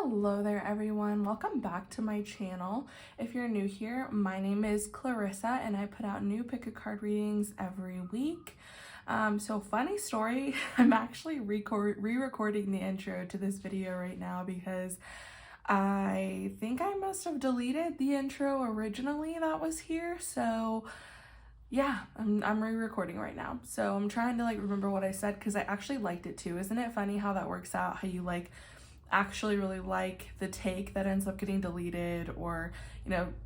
Hello there everyone, welcome back to my channel. If you're new here, my name is Clarissa and I put out new pick a card readings every week. So funny story, I'm actually re-recording the intro to this video right now because I think I must have deleted the intro originally that was here. So yeah, I'm re-recording right now. So I'm trying to remember what I said because I actually liked it too. Isn't it funny how that works out? How you actually really like the take that ends up getting deleted, or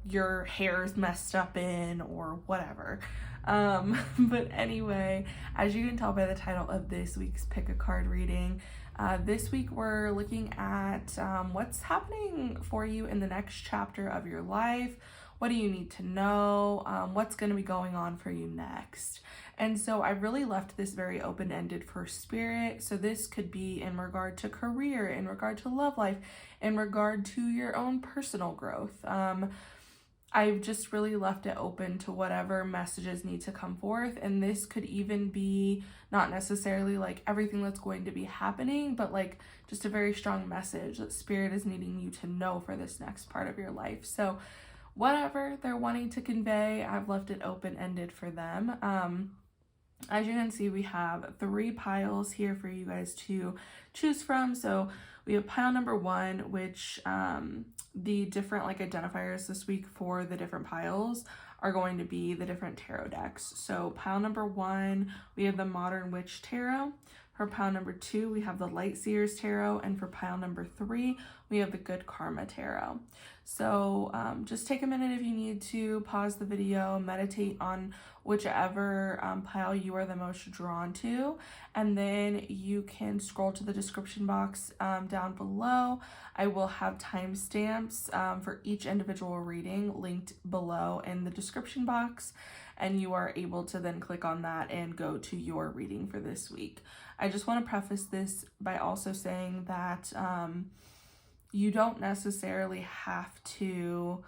your hair's messed up in, or whatever. But anyway, as you can tell by the title of this week's pick a card reading, this week we're looking at what's happening for you in the next chapter of your life. What do you need to know? What's going to be going on for you next? And so I really left this very open-ended for spirit. So this could be in regard to career, in regard to love life, in regard to your own personal growth. I've just really left it open to whatever messages need to come forth. And this could even be not necessarily everything that's going to be happening, but just a very strong message that spirit is needing you to know for this next part of your life. So whatever they're wanting to convey, I've left it open-ended for them. As you can see, we have 3 piles here for you guys to choose from. So we have pile number 1, which the different identifiers this week for the different piles are going to be the different tarot decks. So pile number 1, we have the Modern Witch Tarot. For pile number 2, we have the Light Seers Tarot. And for pile number 3, we have the Good Karma Tarot. So just take a minute if you need to, pause the video, meditate on whichever pile you are the most drawn to, and then you can scroll to the description box down below. I will have timestamps for each individual reading linked below in the description box, and you are able to then click on that and go to your reading for this week. I just want to preface this by also saying that you don't necessarily have to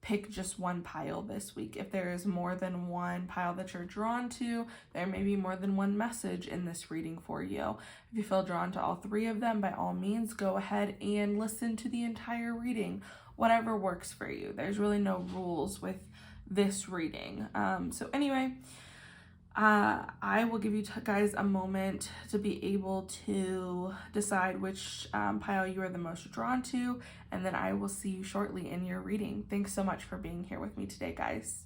pick just one pile this week. If there is more than one pile that you're drawn to, there may be more than one message in this reading for you. If you feel drawn to all 3 of them, by all means, go ahead and listen to the entire reading, whatever works for you. There's really no rules with this reading. So anyway, I will give you guys a moment to be able to decide which pile you are the most drawn to, and then I will see you shortly in your reading. Thanks so much for being here with me today, guys.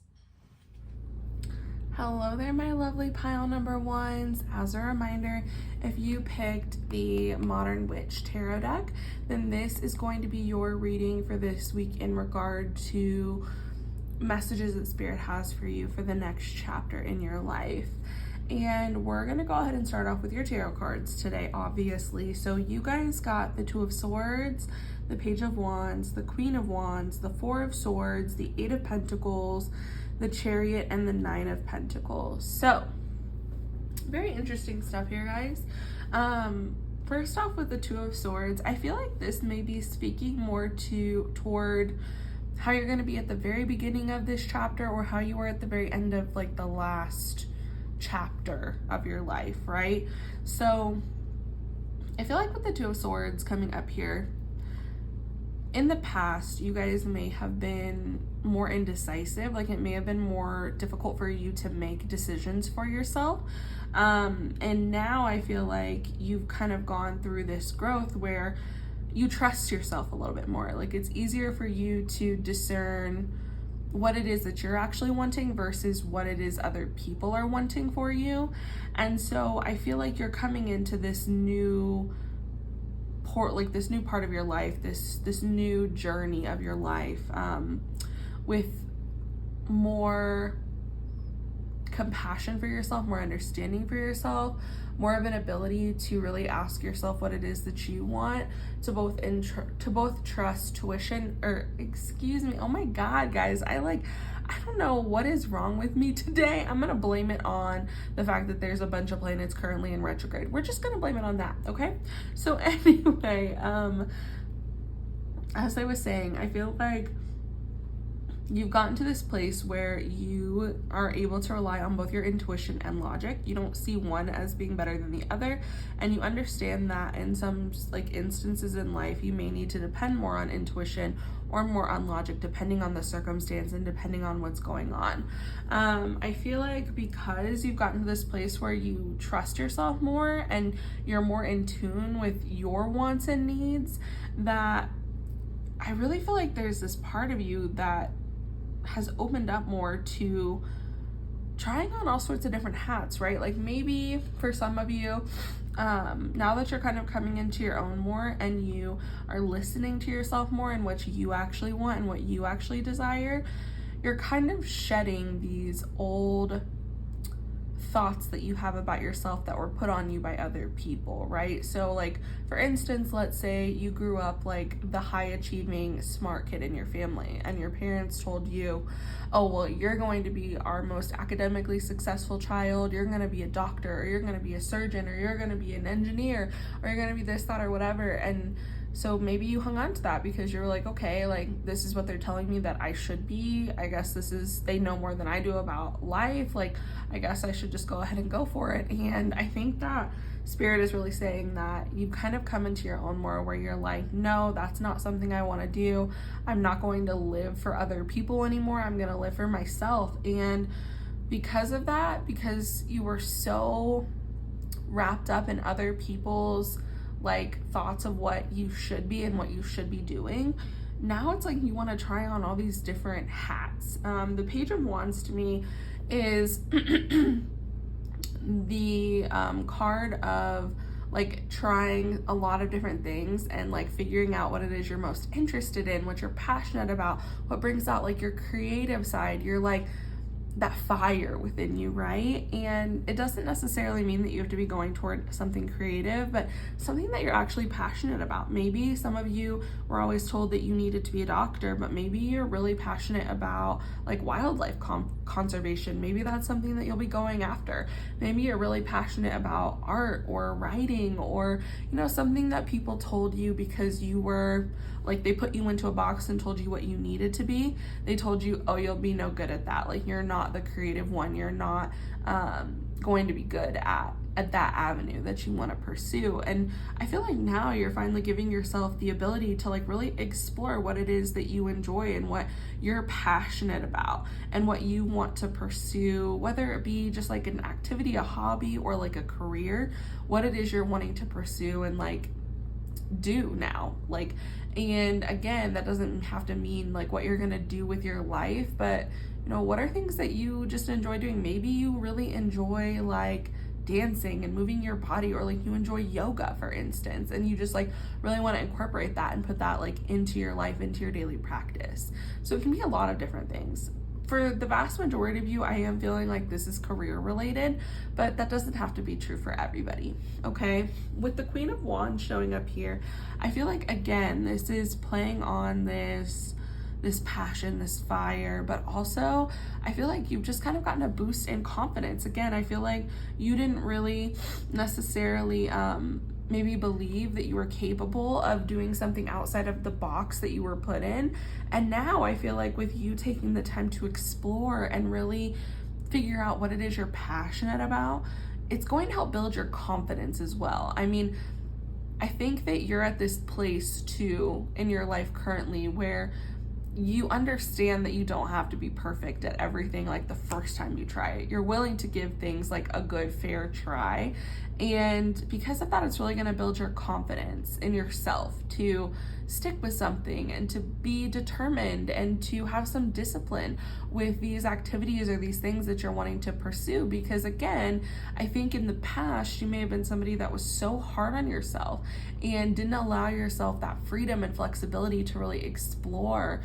Hello there, my lovely pile number 1s. As a reminder, if you picked the Modern Witch Tarot deck, then this is going to be your reading for this week in regard to messages that spirit has for you for the next chapter in your life. And we're gonna go ahead and start off with your tarot cards today, obviously. So you guys got the 2 of Swords, the Page of Wands, the Queen of Wands, the 4 of Swords, the 8 of Pentacles, the Chariot, and the 9 of Pentacles. So very interesting stuff here, guys. First off, with the 2 of Swords, I feel like this may be speaking more toward how you're going to be at the very beginning of this chapter, or how you were at the very end of the last chapter of your life, right? So I feel like with the 2 of Swords coming up here, in the past, you guys may have been more indecisive. It may have been more difficult for you to make decisions for yourself. And now I feel like you've kind of gone through this growth where you trust yourself a little bit more. It's easier for you to discern what it is that you're actually wanting versus what it is other people are wanting for you. And so I feel like you're coming into this new this new part of your life, this new journey of your life, with more compassion for yourself, more understanding for yourself, more of an ability to really ask yourself what it is that you want, to both trust tuition, or excuse me, oh my god, guys, I don't know what is wrong with me today. I'm gonna blame it on the fact that there's a bunch of planets currently in retrograde. We're just gonna blame it on that, okay? So anyway, as I was saying, I feel like you've gotten to this place where you are able to rely on both your intuition and logic. You don't see one as being better than the other, and you understand that in some like instances in life you may need to depend more on intuition or more on logic depending on the circumstance and depending on what's going on. I feel like because you've gotten to this place where you trust yourself more and you're more in tune with your wants and needs, that I really feel like there's this part of you that has opened up more to trying on all sorts of different hats, right? Like maybe for some of you, now that you're kind of coming into your own more and you are listening to yourself more and what you actually want and what you actually desire, you're kind of shedding these old thoughts that you have about yourself that were put on you by other people, right? So like, for instance, let's say you grew up like the high achieving smart kid in your family and your parents told you, oh, well, you're going to be our most academically successful child, you're going to be a doctor, or you're going to be a surgeon, or you're going to be an engineer, or you're going to be this, that, or whatever. And so maybe you hung on to that because you're like, okay, like this is what they're telling me that I should be. I guess they know more than I do about life. Like, I guess I should just go ahead and go for it. And I think that Spirit is really saying that you've kind of come into your own more where you're like, no, that's not something I want to do. I'm not going to live for other people anymore. I'm going to live for myself. And because of that, because you were so wrapped up in other people's like thoughts of what you should be and what you should be doing, now it's like you want to try on all these different hats. The Page of Wands to me is the card of like trying a lot of different things and like figuring out what it is you're most interested in, what you're passionate about, what brings out like your creative side, your like that fire within you, right? And it doesn't necessarily mean that you have to be going toward something creative, but something that you're actually passionate about. Maybe some of you were always told that you needed to be a doctor, but maybe you're really passionate about like wildlife conservation. Maybe that's something that you'll be going after. Maybe you're really passionate about art or writing, or you know, something that people told you because you were like, they put you into a box and told you what you needed to be. They told you, oh, you'll be no good at that. Like, you're not the creative one. You're not going to be good at that avenue that you want to pursue. And I feel like now you're finally giving yourself the ability to like really explore what it is that you enjoy and what you're passionate about and what you want to pursue, whether it be just like an activity, a hobby, or like a career, what it is you're wanting to pursue and like do now. Like, and again, that doesn't have to mean like what you're gonna do with your life, but you know, what are things that you just enjoy doing? Maybe you really enjoy like dancing and moving your body, or like you enjoy yoga, for instance, and you just like really want to incorporate that and put that like into your life, into your daily practice. So it can be a lot of different things. For the vast majority of you, I am feeling like this is career related, but that doesn't have to be true for everybody, okay? With the Queen of Wands showing up here, I feel like, again, this is playing on this passion, this fire, but also I feel like you've just kind of gotten a boost in confidence. Again, I feel like you didn't really necessarily maybe believe that you were capable of doing something outside of the box that you were put in. And now I feel like with you taking the time to explore and really figure out what it is you're passionate about, it's going to help build your confidence as well. I mean, I think that you're at this place too in your life currently where you understand that you don't have to be perfect at everything like the first time you try it. You're willing to give things like a good, fair try. And because of that, it's really going to build your confidence in yourself to stick with something and to be determined and to have some discipline with these activities or these things that you're wanting to pursue. Because again, I think in the past, you may have been somebody that was so hard on yourself and didn't allow yourself that freedom and flexibility to really explore,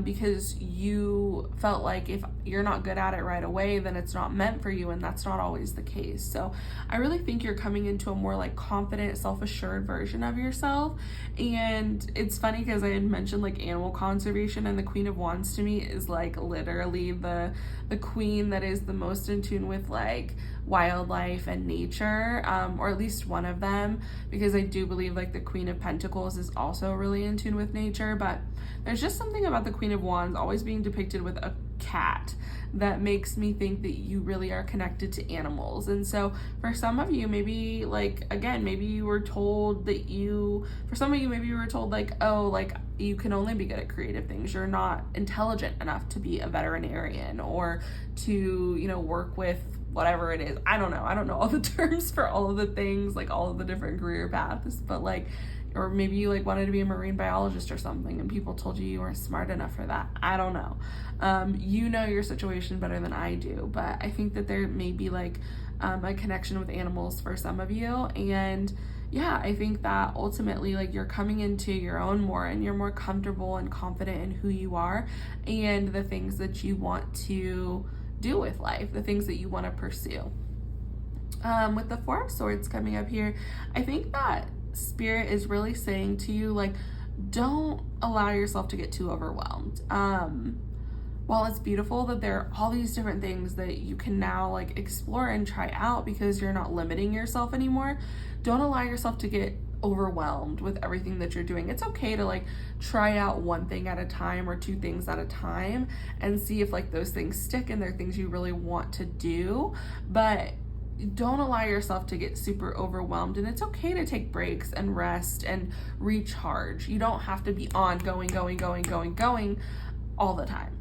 because you felt like if you're not good at it right away, then it's not meant for you, and that's not always the case. So I really think you're coming into a more like confident, self-assured version of yourself. And it's funny because I had mentioned like animal conservation, and the Queen of Wands to me is like literally the queen that is the most in tune with like wildlife and nature, or at least one of them, because I do believe like the Queen of Pentacles is also really in tune with nature. But there's just something about the Queen of Wands always being depicted with a cat that makes me think that you really are connected to animals. And so for some of you, maybe like, again, maybe you were told that for some of you, maybe you were told like, oh, like you can only be good at creative things. You're not intelligent enough to be a veterinarian or to, you know, work with whatever it is. I don't know all the terms for all of the things, like all of the different career paths, but like, or maybe you like wanted to be a marine biologist or something and people told you weren't smart enough for that. I don't know. You know your situation better than I do, but I think that there may be like a connection with animals for some of you. And yeah, I think that ultimately like you're coming into your own more, and you're more comfortable and confident in who you are and the things that you want to do with life, the things that you want to pursue. With the Four of Swords coming up here, I think that Spirit is really saying to you, like, don't allow yourself to get too overwhelmed. While it's beautiful that there are all these different things that you can now like explore and try out because you're not limiting yourself anymore, don't allow yourself to get overwhelmed with everything that you're doing. It's okay to like try out one thing at a time or two things at a time and see if like those things stick and they're things you really want to do, but don't allow yourself to get super overwhelmed. And it's okay to take breaks and rest and recharge. You don't have to be on going all the time.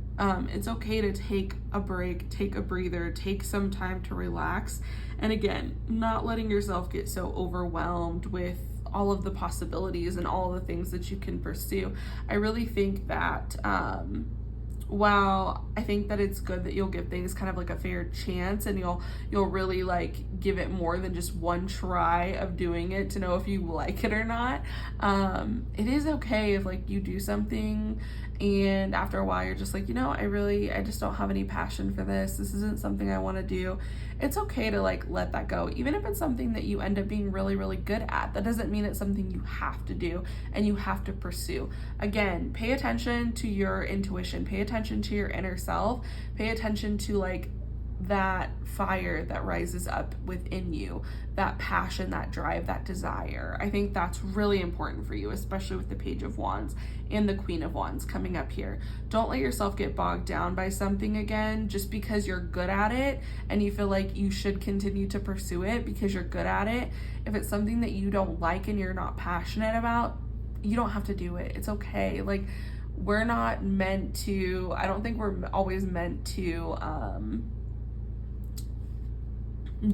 It's okay to take a break, take a breather, take some time to relax. And again, not letting yourself get so overwhelmed with all of the possibilities and all of the things that you can pursue. I really think that while I think that it's good that you'll give things kind of like a fair chance, and you'll really like give it more than just one try of doing it to know if you like it or not, it is okay if like you do something and after a while you're just like, you know, I just don't have any passion for this. This isn't something I want to do. It's okay to like let that go. Even if it's something that you end up being really, really good at, that doesn't mean it's something you have to do and you have to pursue. Again, pay attention to your intuition, pay attention to your inner self, pay attention to like that fire that rises up within you, that passion, that drive, that desire. I think that's really important for you, especially with the Page of Wands and the Queen of Wands coming up here. Don't let yourself get bogged down by something again just because you're good at it and you feel like you should continue to pursue it because you're good at it. If it's something that you don't like and you're not passionate about, you don't have to do it. It's okay. Like, we're not meant to, I don't think we're always meant to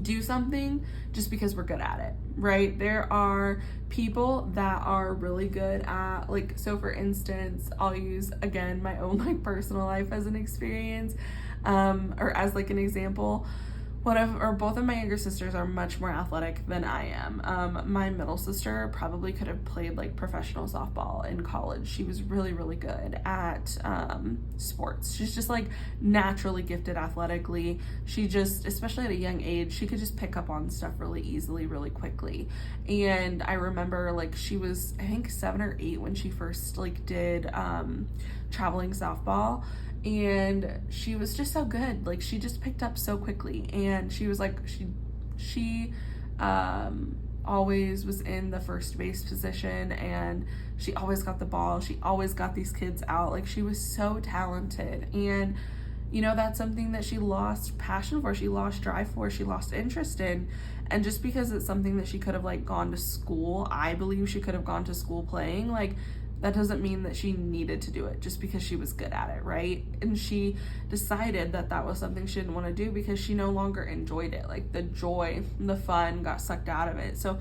do something just because we're good at it, right? There are people that are really good at, like, so for instance, I'll use again my own like personal life as an experience, or as like an example. Both of my younger sisters are much more athletic than I am. My middle sister probably could have played like professional softball in college. She was really, really good at sports. She's just like naturally gifted athletically. She just, especially at a young age, she could just pick up on stuff really easily, really quickly. And I remember like she was, I think 7 or 8 when she first like did traveling softball. And she was just so good. Like, she just picked up so quickly, and she was like, she always was in the first base position, and she always got the ball. She always got these kids out. Like, she was so talented. And you know, that's something that she lost passion for, she lost drive for, she lost interest in. And just because it's something that she could have like gone to school, I believe she could have gone to school playing, like, that doesn't mean that she needed to do it just because she was good at it, right? And she decided that that was something she didn't want to do because she no longer enjoyed it. Like, the joy, the fun got sucked out of it. So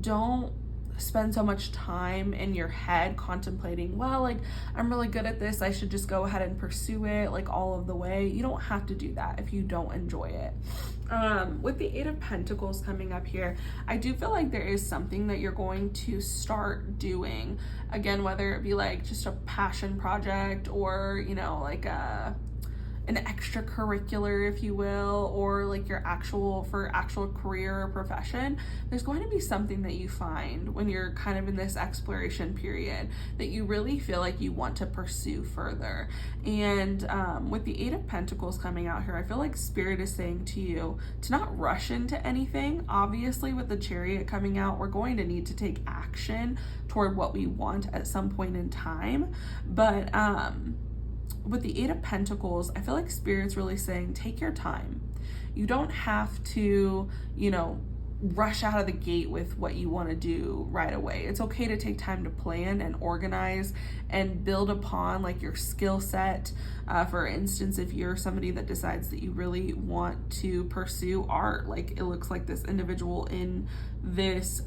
don't spend so much time in your head contemplating, well, like, I'm really good at this, I should just go ahead and pursue it like all of the way. You don't have to do that if you don't enjoy it. With the 8 of Pentacles coming up here, I do feel like there is something that you're going to start doing. Again, whether it be like just a passion project or, you know, like an extracurricular, if you will, or like your actual career or profession, there's going to be something that you find when you're kind of in this exploration period that you really feel like you want to pursue further. And with the Eight of Pentacles coming out here, I feel like Spirit is saying to you to not rush into anything. Obviously, with the Chariot coming out, we're going to need to take action toward what we want at some point in time. But with the Eight of Pentacles, I feel like Spirit's really saying, take your time. You don't have to, rush out of the gate with what you want to do right away. It's okay to take time to plan and organize and build upon like your skill set. For instance, if you're somebody that decides that you really want to pursue art, like it looks like this individual in this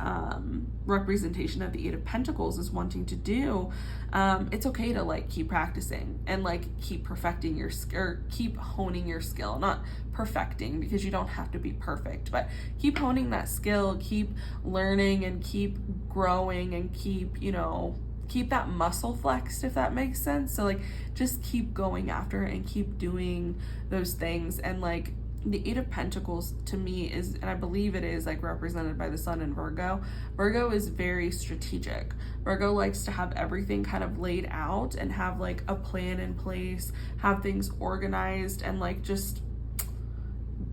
representation of the Eight of Pentacles is wanting to do, it's okay to like keep practicing and like keep perfecting your skill, or keep honing your skill, not perfecting, because you don't have to be perfect, but keep honing that skill, keep learning and keep growing and keep that muscle flexed, if that makes sense. So like just keep going after it and keep doing those things. And like the Eight of Pentacles to me is, and I believe it is like represented by the Sun in Virgo. Virgo is very strategic. Virgo likes to have everything kind of laid out and have like a plan in place, have things organized, and like just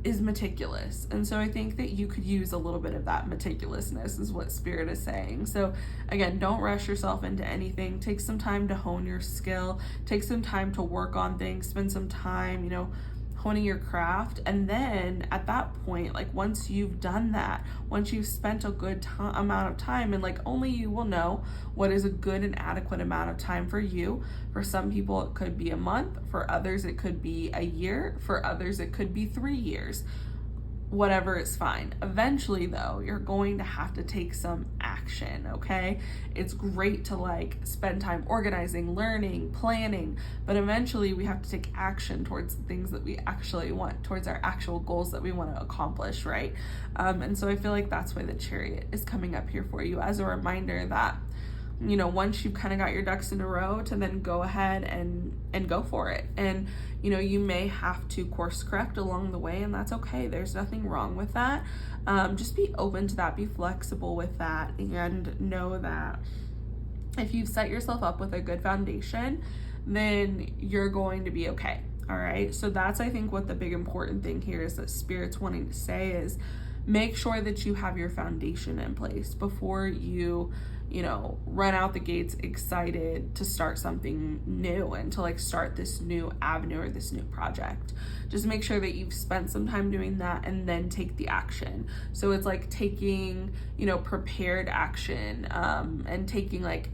is meticulous. And so I think that you could use a little bit of that meticulousness is what Spirit is saying. So again, don't rush yourself into anything. Take some time to hone your skill, take some time to work on things, spend some time, honing your craft. And then at that point, like once you've done that, once you've spent a good amount of time, and like only you will know what is a good and adequate amount of time for you. For some people it could be a month, for others it could be a year, for others it could be 3 years. Whatever is fine. Eventually though, you're going to have to take some action, okay? It's great to like spend time organizing, learning, planning, but eventually we have to take action towards the things that we actually want, towards our actual goals that we want to accomplish, right? And so I feel like that's why the Chariot is coming up here for you as a reminder that once you've kind of got your ducks in a row, to then go ahead and go for it. And you may have to course correct along the way, and that's okay. There's nothing wrong with that. Just be open to that, be flexible with that, and know that if you've set yourself up with a good foundation, then you're going to be okay. All right. So that's, I think, what the big important thing here is that Spirit's wanting to say is make sure that you have your foundation in place before you run out the gates excited to start something new and to like start this new avenue or this new project. Just make sure that you've spent some time doing that and then take the action. So it's like taking, prepared action, and taking like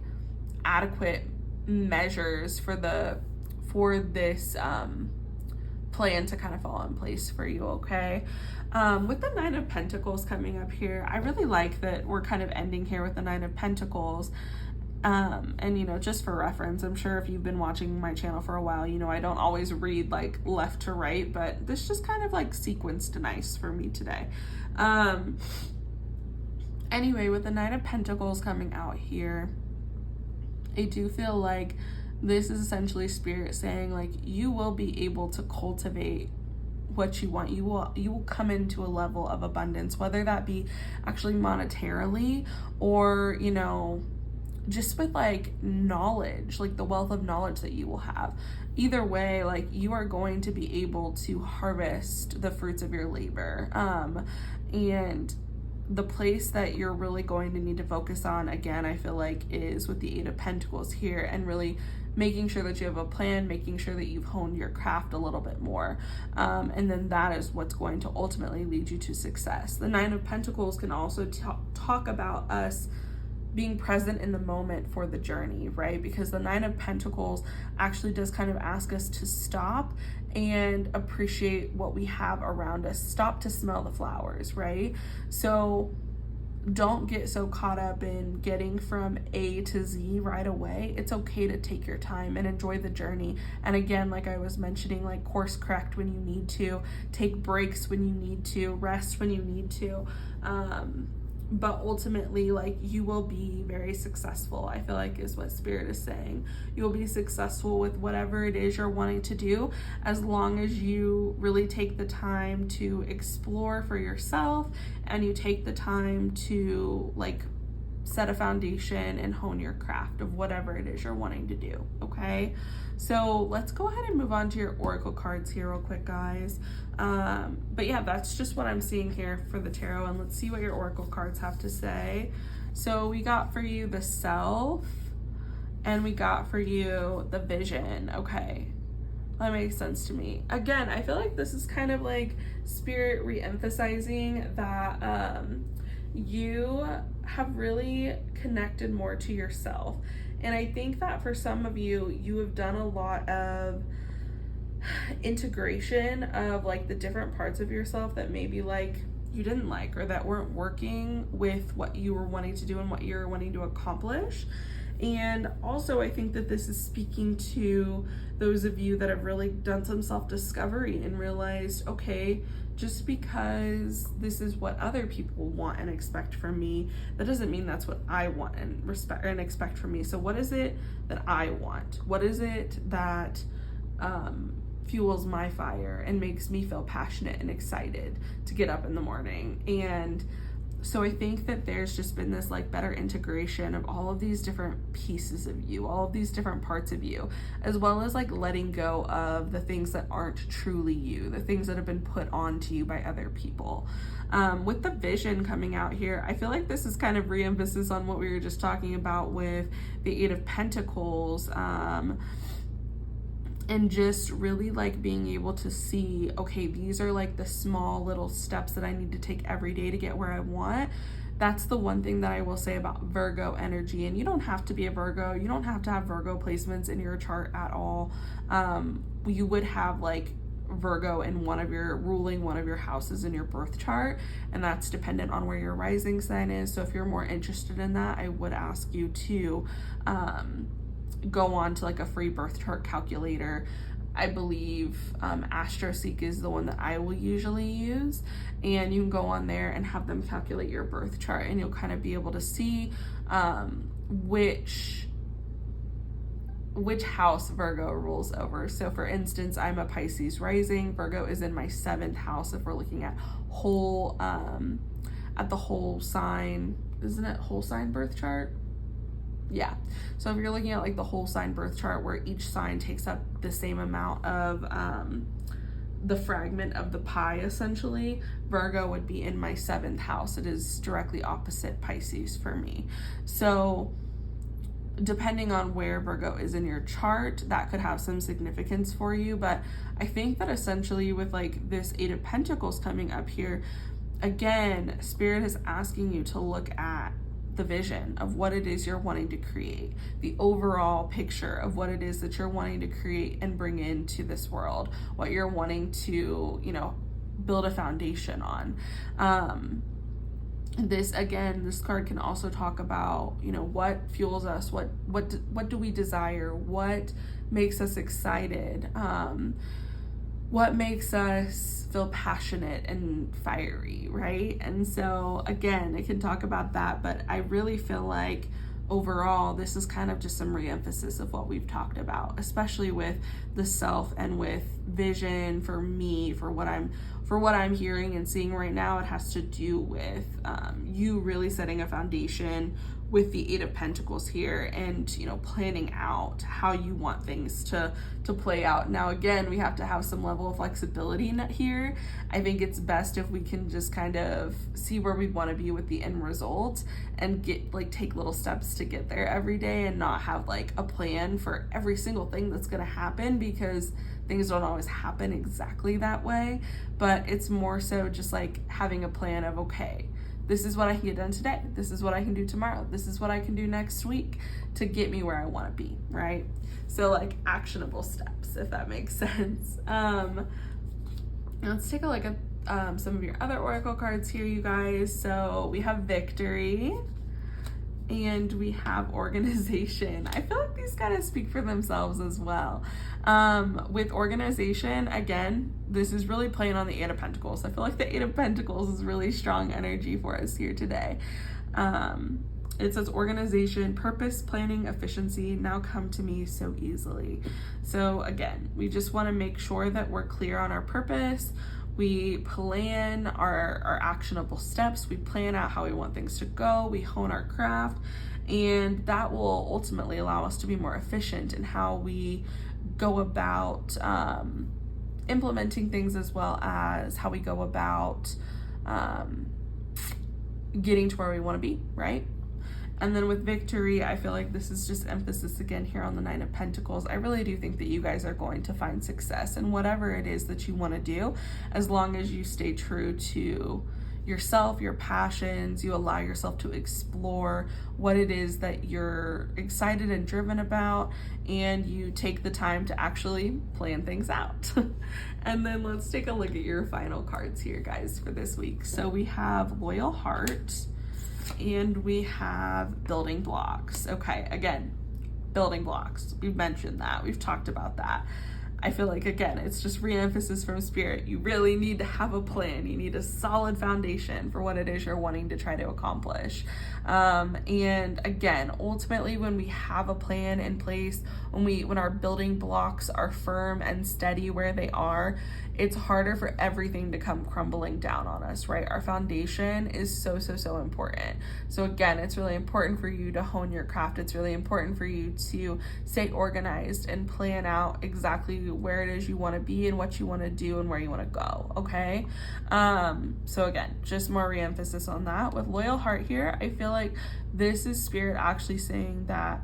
adequate measures for this plan to kind of fall in place for you, okay? With the Nine of Pentacles coming up here, I really like that we're kind of ending here with the Nine of Pentacles. And just for reference, I'm sure if you've been watching my channel for a while, I don't always read like left to right, but this just kind of like sequenced nice for me today. Anyway, with the Nine of Pentacles coming out here, I do feel like this is essentially Spirit saying like you will be able to cultivate what you want. You will come into a level of abundance, whether that be actually monetarily or just with like knowledge, like the wealth of knowledge that you will have. Either way, like you are going to be able to harvest the fruits of your labor. And the place that you're really going to need to focus on, again, I feel like is with the Eight of Pentacles here, and really making sure that you have a plan, making sure that you've honed your craft a little bit more. And then that is what's going to ultimately lead you to success. The Nine of Pentacles can also talk about us being present in the moment for the journey, right? Because the Nine of Pentacles actually does kind of ask us to stop and appreciate what we have around us. Stop to smell the flowers, right? So don't get so caught up in getting from A to Z right away. It's okay to take your time and enjoy the journey. And again, like I was mentioning, like course correct when you need to, take breaks when you need to, rest when you need to. but ultimately, like, you will be very successful, I feel like is what Spirit is saying. You will be successful with whatever it is you're wanting to do, as long as you really take the time to explore for yourself and you take the time to, like, set a foundation and hone your craft of whatever it is you're wanting to do, okay? So let's go ahead and move on to your oracle cards here real quick, guys. But yeah, that's just what I'm seeing here for the tarot, and let's see what your oracle cards have to say. So we got for you the Self, and we got for you the Vision. Okay, that makes sense to me. Again, I feel like this is kind of like Spirit re-emphasizing that you have really connected more to yourself. And I think that for some of you, you have done a lot of integration of like the different parts of yourself that maybe like you didn't like, or that weren't working with what you were wanting to do and what you're wanting to accomplish. And also, I think that this is speaking to those of you that have really done some self-discovery and realized, okay, just because this is what other people want and expect from me, that doesn't mean that's what I want and respect and expect from me. So what is it that I want? What is it that fuels my fire and makes me feel passionate and excited to get up in the morning? And so I think that there's just been this like better integration of all of these different pieces of you, all of these different parts of you, as well as like letting go of the things that aren't truly you, the things that have been put onto you by other people. With the Vision coming out here, I feel like this is kind of re-emphasis on what we were just talking about with the Eight of Pentacles, and just really like being able to see, okay, these are like the small little steps that I need to take every day to get where I want. That's the one thing that I will say about Virgo energy. And you don't have to be a Virgo. You don't have to have Virgo placements in your chart at all. You would have like Virgo in ruling one of your houses in your birth chart, and that's dependent on where your rising sign is. So if you're more interested in that, I would ask you to go on to like a free birth chart calculator. I believe AstroSeek is the one that I will usually use, and you can go on there and have them calculate your birth chart, and you'll kind of be able to see which house Virgo rules over. So for instance, I'm a Pisces rising. Virgo is in my 7th house if we're looking at whole at the whole sign. Isn't it whole sign birth chart? Yeah. So if you're looking at like the whole sign birth chart where each sign takes up the same amount of the fragment of the pie, essentially, Virgo would be in my 7th house. It is directly opposite Pisces for me. So depending on where Virgo is in your chart, that could have some significance for you. But I think that essentially with like this Eight of Pentacles coming up here, again, Spirit is asking you to look at the vision of what it is you're wanting to create, the overall picture of what it is that you're wanting to create and bring into this world, what you're wanting to, you know, build a foundation on. This card can also talk about, you know, what fuels us, what do we desire, what makes us excited, what makes us feel passionate and fiery, right? And so again, it can talk about that, but I really feel like overall, this is kind of just some re-emphasis of what we've talked about, especially with the Self and with Vision. For me, for what I'm hearing and seeing right now, it has to do with you really setting a foundation with the Eight of Pentacles here, and, you know, planning out how you want things to play out. Now, again, we have to have some level of flexibility here. I think it's best if we can just kind of see where we want to be with the end result and take little steps to get there every day, and not have like a plan for every single thing that's going to happen, because things don't always happen exactly that way. But it's more so just like having a plan of, okay, this is what I can get done today. This is what I can do tomorrow. This is what I can do next week to get me where I want to be, right? So like actionable steps, if that makes sense. Let's take a look at some of your other oracle cards here, you guys. So we have Victory, and we have organization. I feel like these kind of speak for themselves as well. With organization, again, this is really playing on the Eight of Pentacles. I feel like the Eight of Pentacles is really strong energy for us here today. It says organization, purpose, planning, efficiency now come to me so easily. So again, we just want to make sure that we're clear on our purpose. We plan our actionable steps. We plan out how we want things to go. We hone our craft, and that will ultimately allow us to be more efficient in how we go about implementing things, as well as how we go about getting to where we want to be, right? And then with victory, I feel like this is just emphasis again here on the Nine of Pentacles. I really do think that you guys are going to find success in whatever it is that you want to do, as long as you stay true to yourself, your passions, you allow yourself to explore what it is that you're excited and driven about, and you take the time to actually plan things out. And then let's take a look at your final cards here, guys, for this week. So we have Loyal Heart, and we have building blocks. Okay, again, building blocks. We've mentioned that. We've talked about that. I feel like, again, it's just re-emphasis from Spirit. You really need to have a plan. You need a solid foundation for what it is you're wanting to try to accomplish. And again, ultimately, when we have a plan in place, when our building blocks are firm and steady where they are, it's harder for everything to come crumbling down on us, right? Our foundation is so important. So again, it's really important for you to hone your craft. It's really important for you to stay organized and plan out exactly where it is you want to be and what you want to do and where you want to go, okay? So again, just more re-emphasis on that. With Loyal Heart here, I feel like this is Spirit actually saying that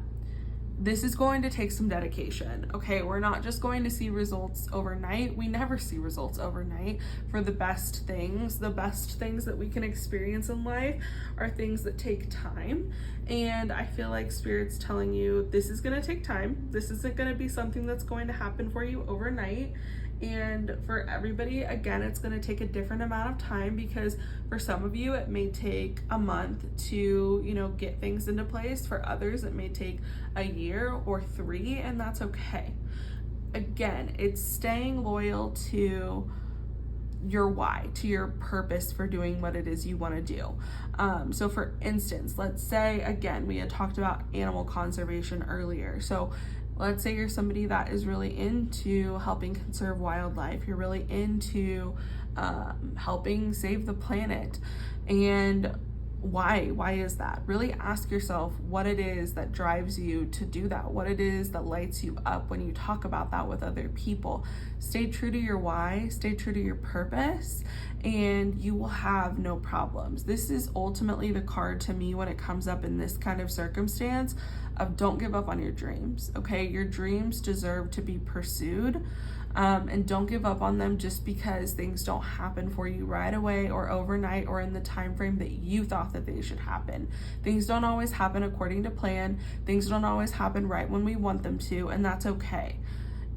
this is going to take some dedication, okay? We're not just going to see results overnight. We never see results overnight for the best things. The best things that we can experience in life are things that take time. And I feel like Spirit's telling you this is going to take time. This isn't going to be something that's going to happen for you overnight. And for everybody, again, it's going to take a different amount of time, because for some of you, it may take a month to, get things into place. For others, it may take a year or 3, and that's okay. Again, it's staying loyal to your why, to your purpose for doing what it is you want to do. So for instance, let's say, again, we had talked about animal conservation earlier. So let's say you're somebody that is really into helping conserve wildlife. You're really into helping save the planet. And why is that? Really ask yourself what it is that drives you to do that, what it is that lights you up when you talk about that with other people. Stay true to your why, stay true to your purpose, and you will have no problems. This is ultimately the card to me when it comes up in this kind of circumstance of don't give up on your dreams, okay? Your dreams deserve to be pursued. And don't give up on them just because things don't happen for you right away or overnight or in the time frame that you thought that they should happen. Things don't always happen according to plan. Things don't always happen right when we want them to, and that's okay.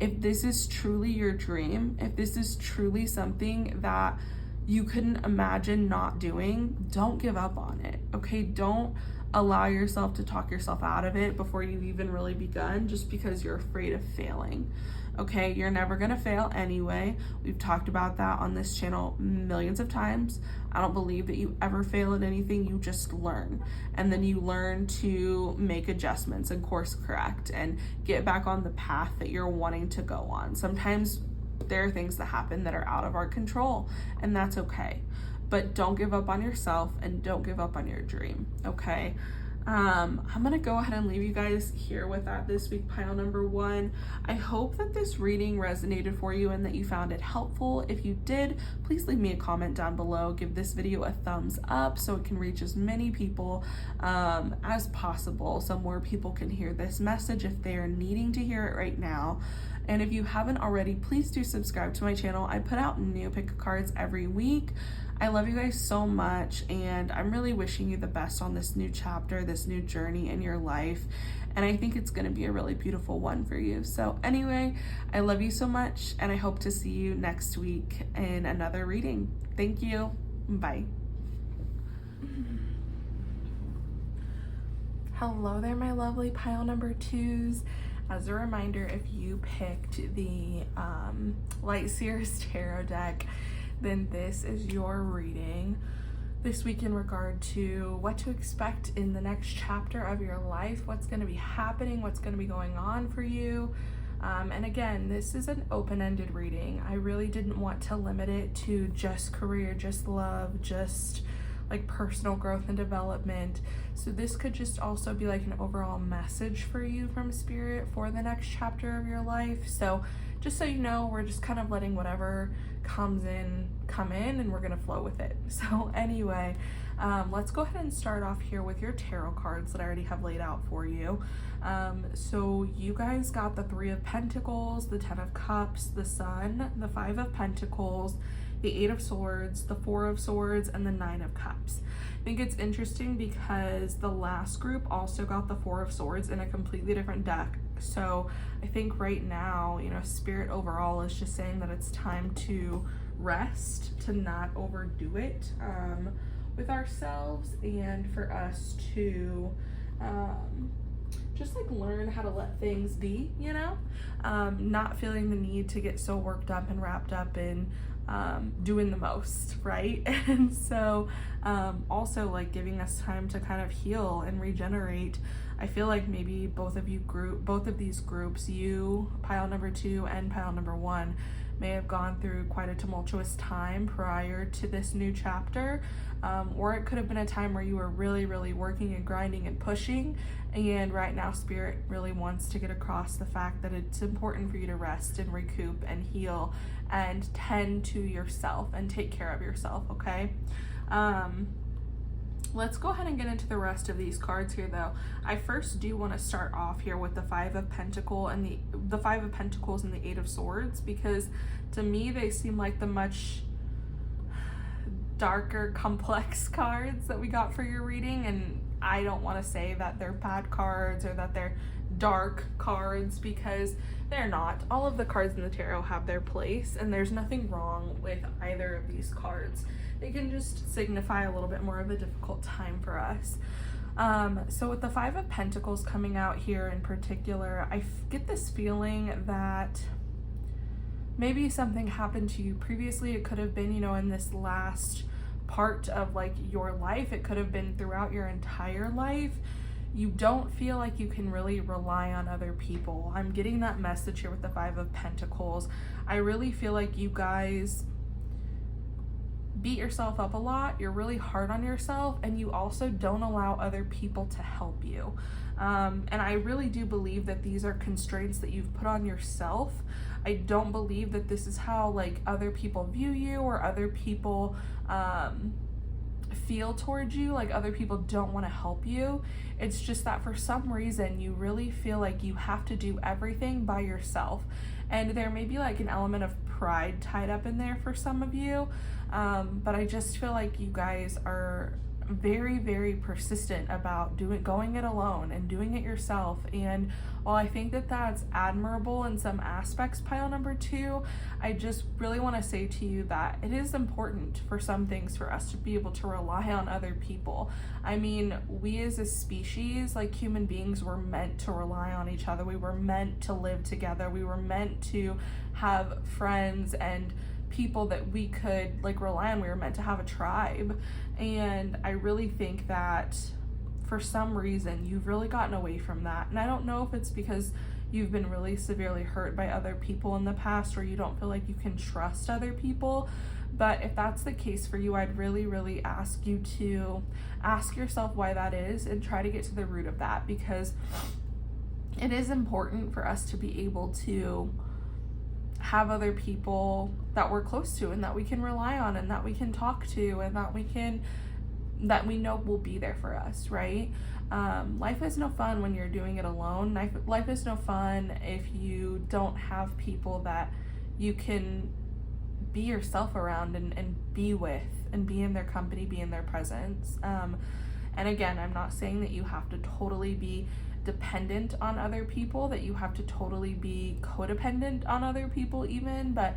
If this is truly your dream, if this is truly something that you couldn't imagine not doing, don't give up on it, okay? Don't allow yourself to talk yourself out of it before you've even really begun, just because you're afraid of failing. Okay, you're never gonna fail anyway. We've talked about that on this channel millions of times. I don't believe that you ever fail at anything. You just learn, and then you learn to make adjustments and course correct and get back on the path that you're wanting to go on. Sometimes there are things that happen that are out of our control, and that's okay. But don't give up on yourself, and don't give up on your dream, okay? I'm gonna go ahead and leave you guys here with that this week, pile number 1. I hope that this reading resonated for you and that you found it helpful. If you did, please leave me a comment down below. Give this video a thumbs up so it can reach as many people as possible, so more people can hear this message if they are needing to hear it right now. And if you haven't already, please do subscribe to my channel. I put out new pick cards every week. I love you guys so much, and I'm really wishing you the best on this new chapter, this new journey in your life, and I think it's going to be a really beautiful one for you. So anyway, I love you so much, and I hope to see you next week in another reading. Thank you. Bye. Hello there, my lovely pile number twos. As a reminder, if you picked the Light Seers Tarot deck, then this is your reading this week in regard to what to expect in the next chapter of your life, what's going to be happening, what's going to be going on for you. And again, this is an open-ended reading. I really didn't want to limit it to just career, just love, just like personal growth and development. So this could just also be like an overall message for you from Spirit for the next chapter of your life. So just so you know, we're just kind of letting whatever comes in come in, and we're gonna flow with it. So anyway, let's go ahead and start off here with your tarot cards that I already have laid out for you. So you guys got the Three of Pentacles, the Ten of Cups, the Sun, the Five of Pentacles, the Eight of Swords, the Four of Swords, and the Nine of Cups. I think it's interesting because the last group also got the Four of Swords in a completely different deck. So I think right now, you know, Spirit overall is just saying that it's time to rest, to not overdo it with ourselves, and for us to just like learn how to let things be, you know, not feeling the need to get so worked up and wrapped up in doing the most, right? And so also like giving us time to kind of heal and regenerate. I feel like maybe both of these groups, you, pile number two, and pile number one, may have gone through quite a tumultuous time prior to this new chapter, or it could have been a time where you were really, really working and grinding and pushing, and right now Spirit really wants to get across the fact that it's important for you to rest and recoup and heal and tend to yourself and take care of yourself, okay? Let's go ahead and get into the rest of these cards here, though. I first do want to start off here with the Five of Pentacles and the Five of Pentacles and the Eight of Swords, because to me they seem like the much darker, complex cards that we got for your reading, and I don't want to say that they're bad cards or that they're dark cards, because they're not. All of the cards in the tarot have their place, and there's nothing wrong with either of these cards. They can just signify a little bit more of a difficult time for us. So with the Five of Pentacles coming out here in particular, I get this feeling that maybe something happened to you previously. It could have been, you know, in this last part of like your life. It could have been throughout your entire life. You don't feel like you can really rely on other people. I'm getting that message here with the Five of Pentacles. I really feel like you guys beat yourself up a lot. You're really hard on yourself, and you also don't allow other people to help you. And I really do believe that these are constraints that you've put on yourself. I don't believe that this is how like other people view you or other people feel towards you, like other people don't want to help you. It's just that for some reason you really feel like you have to do everything by yourself, and there may be like an element of pride tied up in there for some of you, but I just feel like you guys are very, very persistent about going it alone and doing it yourself. And while I think that that's admirable in some aspects, pile number two, I just really want to say to you that it is important for some things for us to be able to rely on other people. I mean, we as a species, like human beings, were meant to rely on each other. We were meant to live together. We were meant to have friends and people that we could like rely on. We were meant to have a tribe. And I really think that for some reason you've really gotten away from that. And I don't know if it's because you've been really severely hurt by other people in the past, or you don't feel like you can trust other people. But if that's the case for you, I'd really, really ask you to ask yourself why that is and try to get to the root of that, because it is important for us to be able to have other people that we're close to and that we can rely on and that we can talk to and that we know will be there for us, right? Life is no fun when you're doing it alone. Life is no fun if you don't have people that you can be yourself around and be with and be in their company, be in their presence. And again, I'm not saying that you have to totally be dependent on other people, that you have to totally be codependent on other people even, but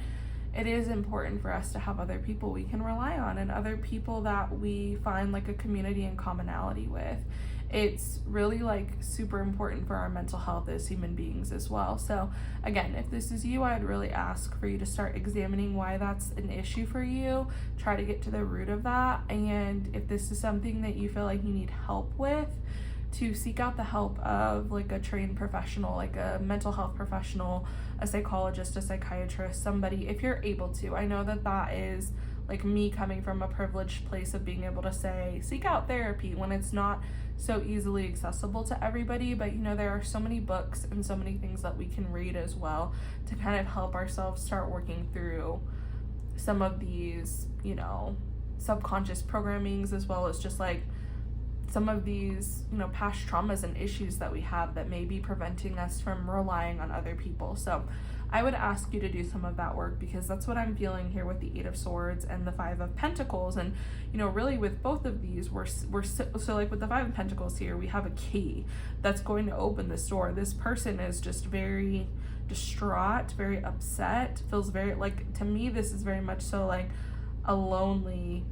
it is important for us to have other people we can rely on and other people that we find like a community and commonality with. it's really like super important for our mental health as human beings as well. So again, if this is you, I'd really ask for you to start examining why that's an issue for you, try to get to the root of that, and if this is something that you feel like you need help with, to seek out the help of like a trained professional, like a mental health professional, a psychologist, a psychiatrist, somebody, if you're able to. I know that that is like me coming from a privileged place of being able to say seek out therapy when it's not so easily accessible to everybody, but you know, there are so many books and so many things that we can read as well to kind of help ourselves start working through some of these, you know, subconscious programmings, as well as just like some of these, you know, past traumas and issues that we have that may be preventing us from relying on other people. So I would ask you to do some of that work, because that's what I'm feeling here with the 8 of Swords and the 5 of Pentacles. And, you know, really with both of these, we're so like with the 5 of Pentacles here, we have a key that's going to open this door. This person is just very distraught, very upset, feels very, like, to me, this is very much so like a lonely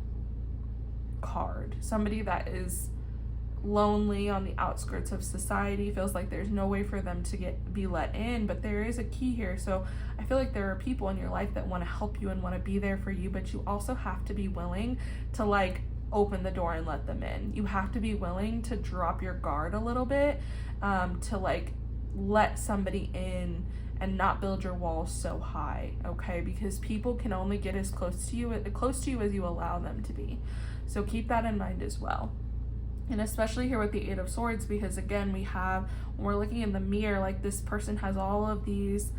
card. Somebody that is lonely on the outskirts of society, feels like there's no way for them to be let in, but there is a key here. So I feel like there are people in your life that want to help you and want to be there for you, but you also have to be willing to like open the door and let them in. You have to be willing to drop your guard a little bit, to like let somebody in and not build your walls so high, okay? Because people can only get as close to you as you allow them to be. So keep that in mind as well. And especially here with the 8 of Swords, because again, we have, when we're looking in the mirror, like this person has all of these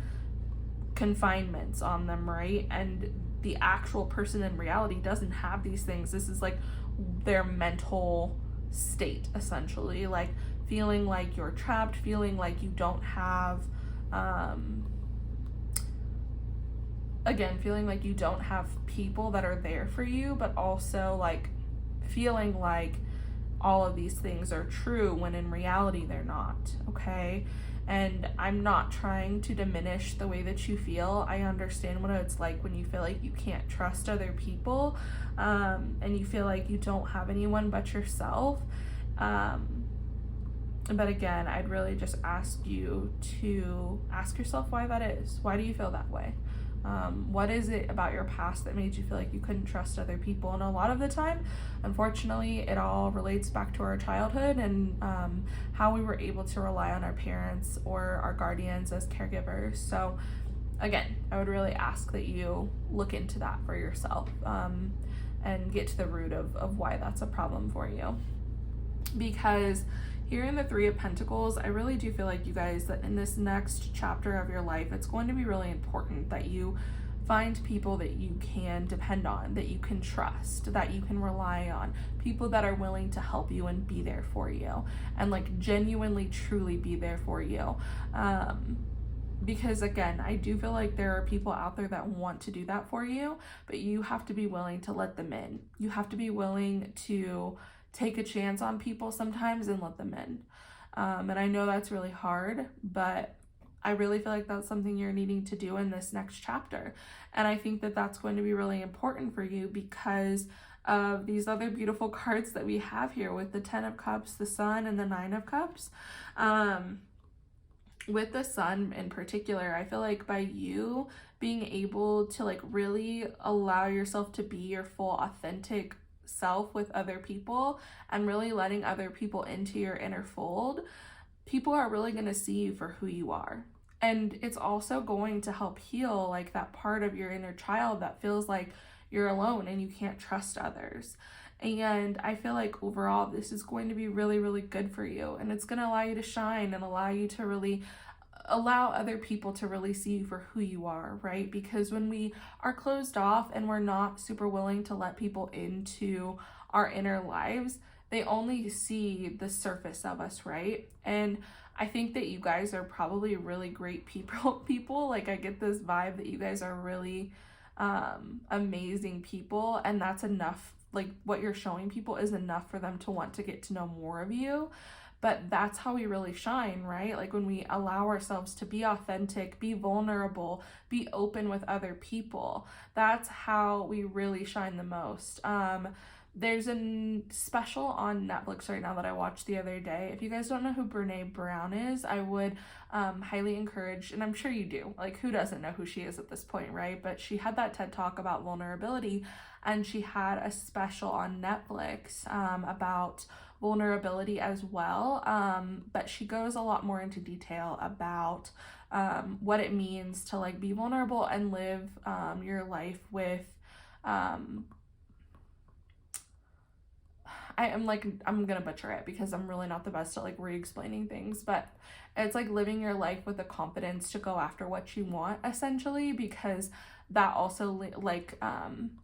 confinements on them, right? And the actual person in reality doesn't have these things. This is like their mental state, essentially, like feeling like you're trapped, feeling like you don't have, again, feeling like you don't have people that are there for you, but also like feeling like all of these things are true when in reality they're not, okay? And I'm not trying to diminish the way that you feel. I understand what it's like when you feel like you can't trust other people, and you feel like you don't have anyone but yourself. But again, I'd really just ask you to ask yourself why that is. Why do you feel that way? What is it about your past that made you feel like you couldn't trust other people? And a lot of the time, unfortunately, it all relates back to our childhood and how we were able to rely on our parents or our guardians as caregivers. So again, I would really ask that you look into that for yourself, and get to the root of why that's a problem for you. Because here in the 3 of Pentacles, I really do feel like you guys, that in this next chapter of your life, it's going to be really important that you find people that you can depend on, that you can trust, that you can rely on, people that are willing to help you and be there for you, and like genuinely, truly be there for you. Because again, I do feel like there are people out there that want to do that for you, but you have to be willing to let them in. You have to be willing to take a chance on people sometimes and let them in. And I know that's really hard, but I really feel like that's something you're needing to do in this next chapter. And I think that that's going to be really important for you because of these other beautiful cards that we have here with the 10 of Cups, the Sun, and the 9 of Cups. With the Sun in particular, I feel like by you being able to like really allow yourself to be your full authentic self with other people and really letting other people into your inner fold, people are really going to see you for who you are. And it's also going to help heal like that part of your inner child that feels like you're alone and you can't trust others. And I feel like overall this is going to be really, really good for you, and it's going to allow you to shine and allow you to really allow other people to really see you for who you are, right? Because when we are closed off and we're not super willing to let people into our inner lives, they only see the surface of us, right? And I think that you guys are probably really great people. Like I get this vibe that you guys are really amazing people, and that's enough. Like what you're showing people is enough for them to want to get to know more of you. But that's how we really shine, right? Like when we allow ourselves to be authentic, be vulnerable, be open with other people, that's how we really shine the most. There's a special on Netflix right now that I watched the other day. If you guys don't know who Brene Brown is, I would highly encourage, and I'm sure you do, like who doesn't know who she is at this point, right? But she had that TED Talk about vulnerability, and she had a special on Netflix about vulnerability as well. But she goes a lot more into detail about what it means to like be vulnerable and live your life with I'm gonna butcher it because I'm really not the best at like re-explaining things, but it's like living your life with the confidence to go after what you want, essentially, because that also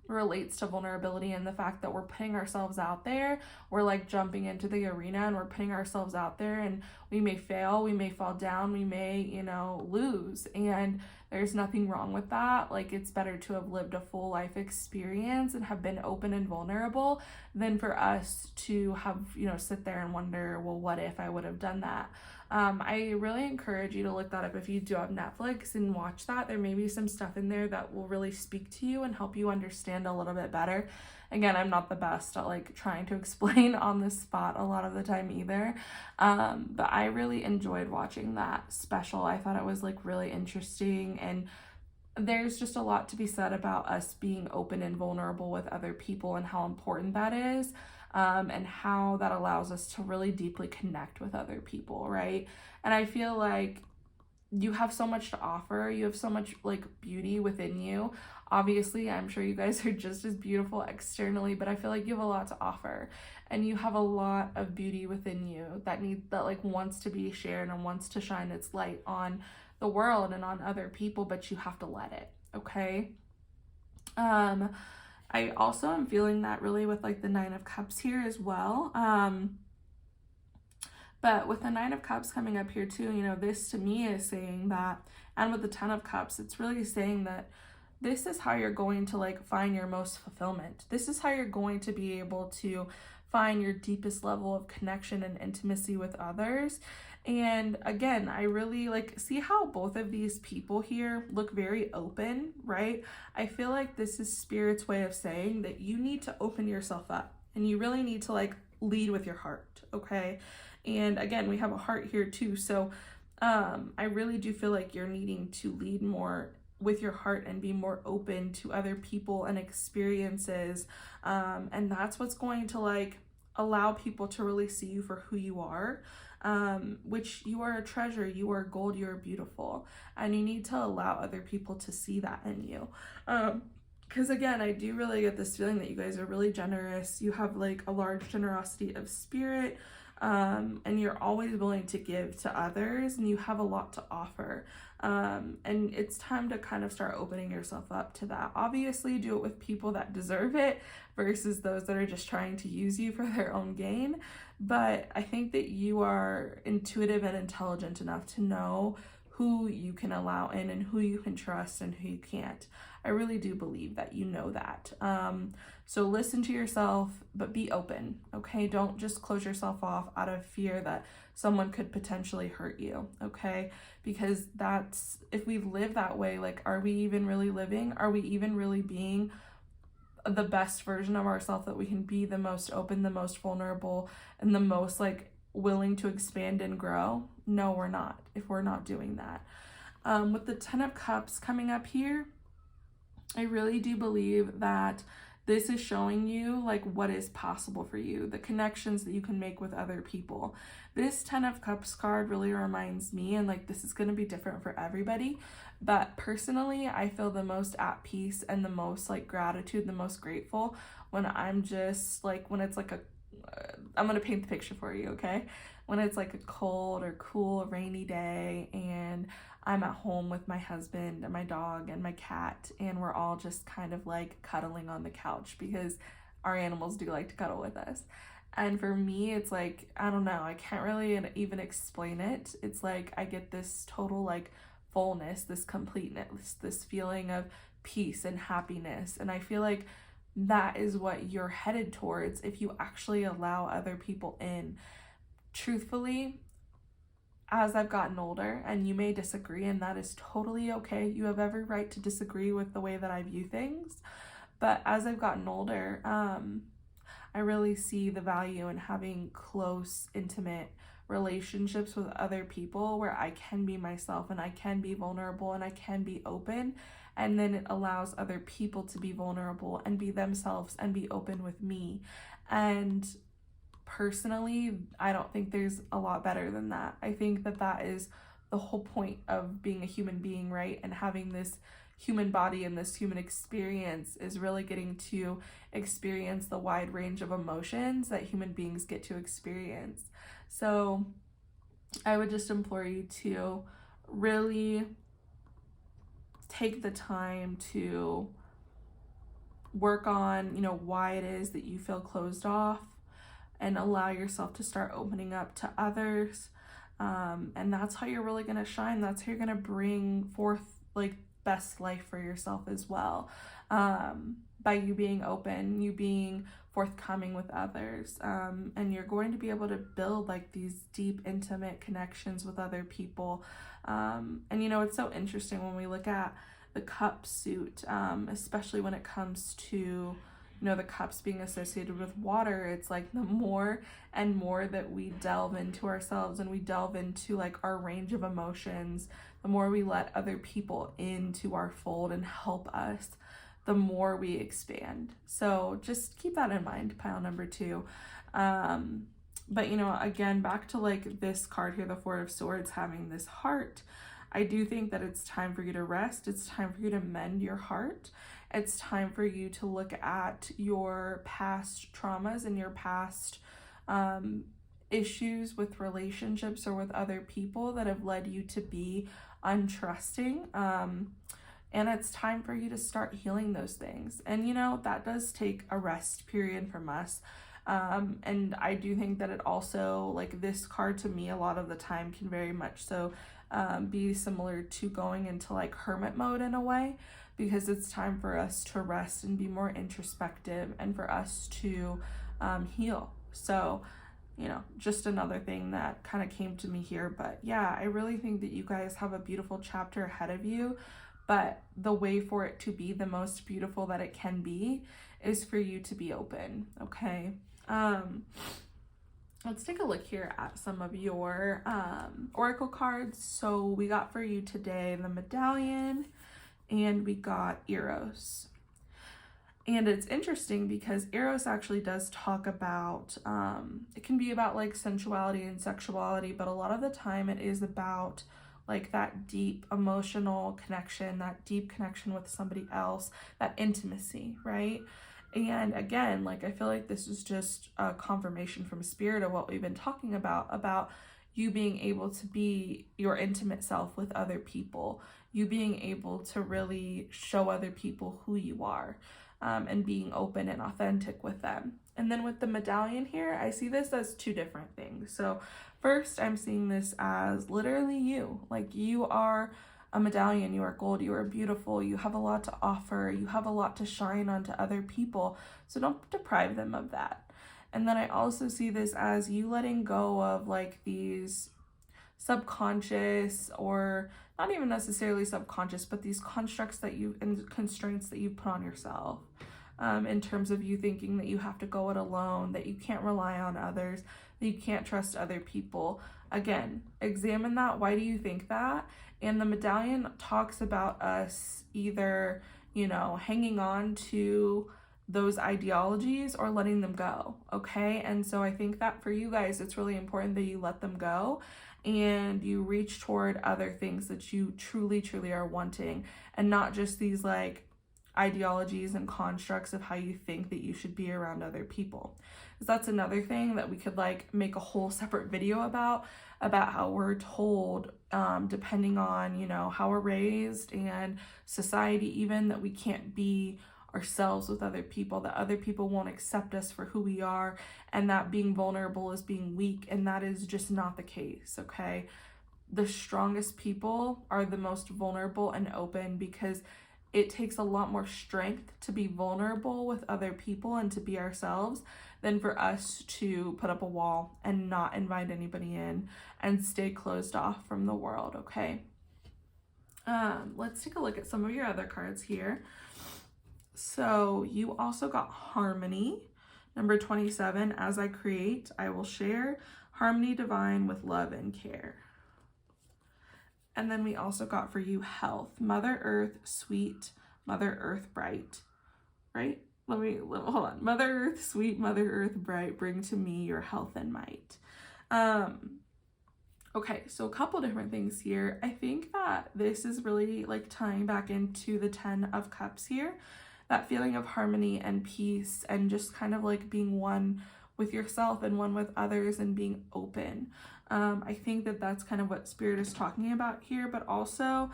relates to vulnerability and the fact that we're putting ourselves out there. We're like jumping into the arena and we're putting ourselves out there, and we may fail, we may fall down, we may, lose, and there's nothing wrong with that. Like, it's better to have lived a full life experience and have been open and vulnerable than for us to have, sit there and wonder, well, what if I would have done that? I really encourage you to look that up if you do have Netflix and watch that. There may be some stuff in there that will really speak to you and help you understand a little bit better. Again, I'm not the best at like trying to explain on the spot a lot of the time either. But I really enjoyed watching that special. I thought it was like really interesting, and there's just a lot to be said about us being open and vulnerable with other people and how important that is, and how that allows us to really deeply connect with other people, right? And I feel like you have so much to offer. You have so much like beauty within you. Obviously, I'm sure you guys are just as beautiful externally, but I feel like you have a lot to offer, and you have a lot of beauty within you that like wants to be shared and wants to shine its light on the world and on other people, but you have to let it, okay? I also am feeling that really with like the Nine of Cups here as well. But with the Nine of Cups coming up here too, this to me is saying that, and with the Ten of Cups, it's really saying that this is how you're going to like find your most fulfillment. This is how you're going to be able to find your deepest level of connection and intimacy with others. And again, I really like see how both of these people here look very open, right? I feel like this is Spirit's way of saying that you need to open yourself up, and you really need to like lead with your heart, okay? And again, we have a heart here too. So I really do feel like you're needing to lead more with your heart and be more open to other people and experiences. And that's what's going to like allow people to really see you for who you are, which you are a treasure, you are gold, you are beautiful. And you need to allow other people to see that in you. Because again, I do really get this feeling that you guys are really generous. You have like a large generosity of spirit. And you're always willing to give to others, and you have a lot to offer. And it's time to kind of start opening yourself up to that. Obviously, do it with people that deserve it versus those that are just trying to use you for their own gain. But I think that you are intuitive and intelligent enough to know who you can allow in and who you can trust and who you can't. I really do believe that you know that. So listen to yourself, but be open, okay? Don't just close yourself off out of fear that someone could potentially hurt you, okay? Because that's, if we live that way, like, are we even really living? Are we even really being the best version of ourselves that we can be, the most open, the most vulnerable, and the most like willing to expand and grow? No, we're not, if we're not doing that. With the Ten of Cups coming up here, I really do believe that this is showing you like what is possible for you, the connections that you can make with other people. This Ten of Cups card really reminds me, and like this is going to be different for everybody, but personally I feel the most at peace and the most like gratitude, the most grateful when I'm just like, when it's like I'm going to paint the picture for you, okay? When it's like a cold or cool rainy day and I'm at home with my husband and my dog and my cat, and we're all just kind of like cuddling on the couch because our animals do like to cuddle with us. And for me, it's like, I don't know, I can't really even explain it. It's like I get this total like fullness, this completeness, this feeling of peace and happiness. And I feel like that is what you're headed towards if you actually allow other people in. Truthfully, as I've gotten older, and you may disagree, and that is totally okay. You have every right to disagree with the way that I view things. But as I've gotten older, I really see the value in having close, intimate relationships with other people where I can be myself and I can be vulnerable and I can be open. And then it allows other people to be vulnerable and be themselves and be open with me. And personally, I don't think there's a lot better than that. I think that that is the whole point of being a human being, right? And having this human body and this human experience is really getting to experience the wide range of emotions that human beings get to experience. So I would just implore you to really take the time to work on, why it is that you feel closed off, and allow yourself to start opening up to others. And that's how you're really going to shine. That's how you're going to bring forth like best life for yourself as well. By you being open, you being forthcoming with others. And you're going to be able to build like these deep, intimate connections with other people. And it's so interesting when we look at the cup suit, especially when it comes to the cups being associated with water. It's like the more and more that we delve into ourselves and we delve into like our range of emotions, the more we let other people into our fold and help us, the more we expand. So just keep that in mind, pile number 2. But again, back to like this card here, the Four of Swords, having this heart. I do think that it's time for you to rest. It's time for you to mend your heart. It's time for you to look at your past traumas and your past issues with relationships or with other people that have led you to be untrusting. And it's time for you to start healing those things. And, that does take a rest period from us. And I do think that it also, like this card to me, a lot of the time can very much so be similar to going into like hermit mode in a way, because it's time for us to rest and be more introspective and for us to heal. So, just another thing that kind of came to me here. But yeah, I really think that you guys have a beautiful chapter ahead of you. But the way for it to be the most beautiful that it can be is for you to be open, okay? Let's take a look here at some of your oracle cards. So we got for you today the Medallion, and we got Eros. And it's interesting because Eros actually does talk about, it can be about like sensuality and sexuality, but a lot of the time it is about like that deep emotional connection, that deep connection with somebody else, that intimacy, right? And again, like I feel like this is just a confirmation from Spirit of what we've been talking about you being able to be your intimate self with other people, you being able to really show other people who you are, and being open and authentic with them. And then with the Medallion here, I see this as 2 different things. So first, I'm seeing this as literally you. Like you are a medallion, you are gold, you are beautiful, you have a lot to offer, you have a lot to shine onto other people. So don't deprive them of that. And then I also see this as you letting go of like these subconscious, or not even necessarily subconscious, but these constructs that you and constraints that you put on yourself, in terms of you thinking that you have to go it alone, that you can't rely on others, that you can't trust other people. Again, examine that. Why do you think that? And the Medallion talks about us either, hanging on to those ideologies or letting them go, okay? And so I think that for you guys, it's really important that you let them go and you reach toward other things that you truly, truly are wanting, and not just these like ideologies and constructs of how you think that you should be around other people. Because that's another thing that we could like make a whole separate video about how we're told, depending on, how we're raised and society even, that we can't be ourselves with other people, that other people won't accept us for who we are, and that being vulnerable is being weak, and that is just not the case, okay? The strongest people are the most vulnerable and open, because it takes a lot more strength to be vulnerable with other people and to be ourselves than for us to put up a wall and not invite anybody in and stay closed off from the world, okay? Let's take a look at some of your other cards here. So you also got Harmony. Number 27, as I create, I will share harmony divine with love and care. And then we also got for you health. Mother Earth, sweet, Mother Earth, bright, right? Hold on. Mother Earth, sweet, Mother Earth, bright, bring to me your health and might. Okay, so a couple different things here. I think that this is really like tying back into the 10 of Cups here. That feeling of harmony and peace and just kind of like being one with yourself and one with others and being open. I think that that's kind of what Spirit is talking about here, but also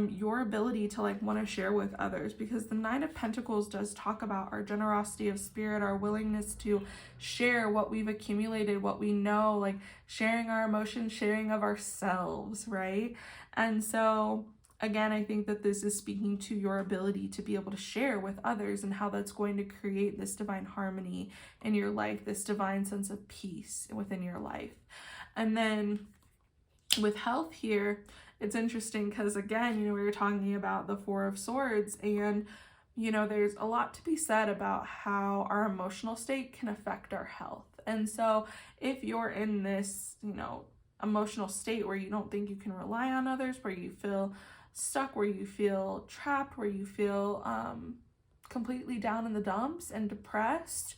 your ability to like want to share with others, because the Nine of Pentacles does talk about our generosity of spirit, our willingness to share what we've accumulated, what we know, like sharing our emotions, sharing of ourselves, right? And so again, I think that this is speaking to your ability to be able to share with others and how that's going to create this divine harmony in your life, this divine sense of peace within your life. And then with health here, it's interesting because again, we were talking about the Four of Swords, and there's a lot to be said about how our emotional state can affect our health. And so if you're in this, emotional state where you don't think you can rely on others, where you feel stuck, where you feel trapped, where you feel completely down in the dumps and depressed,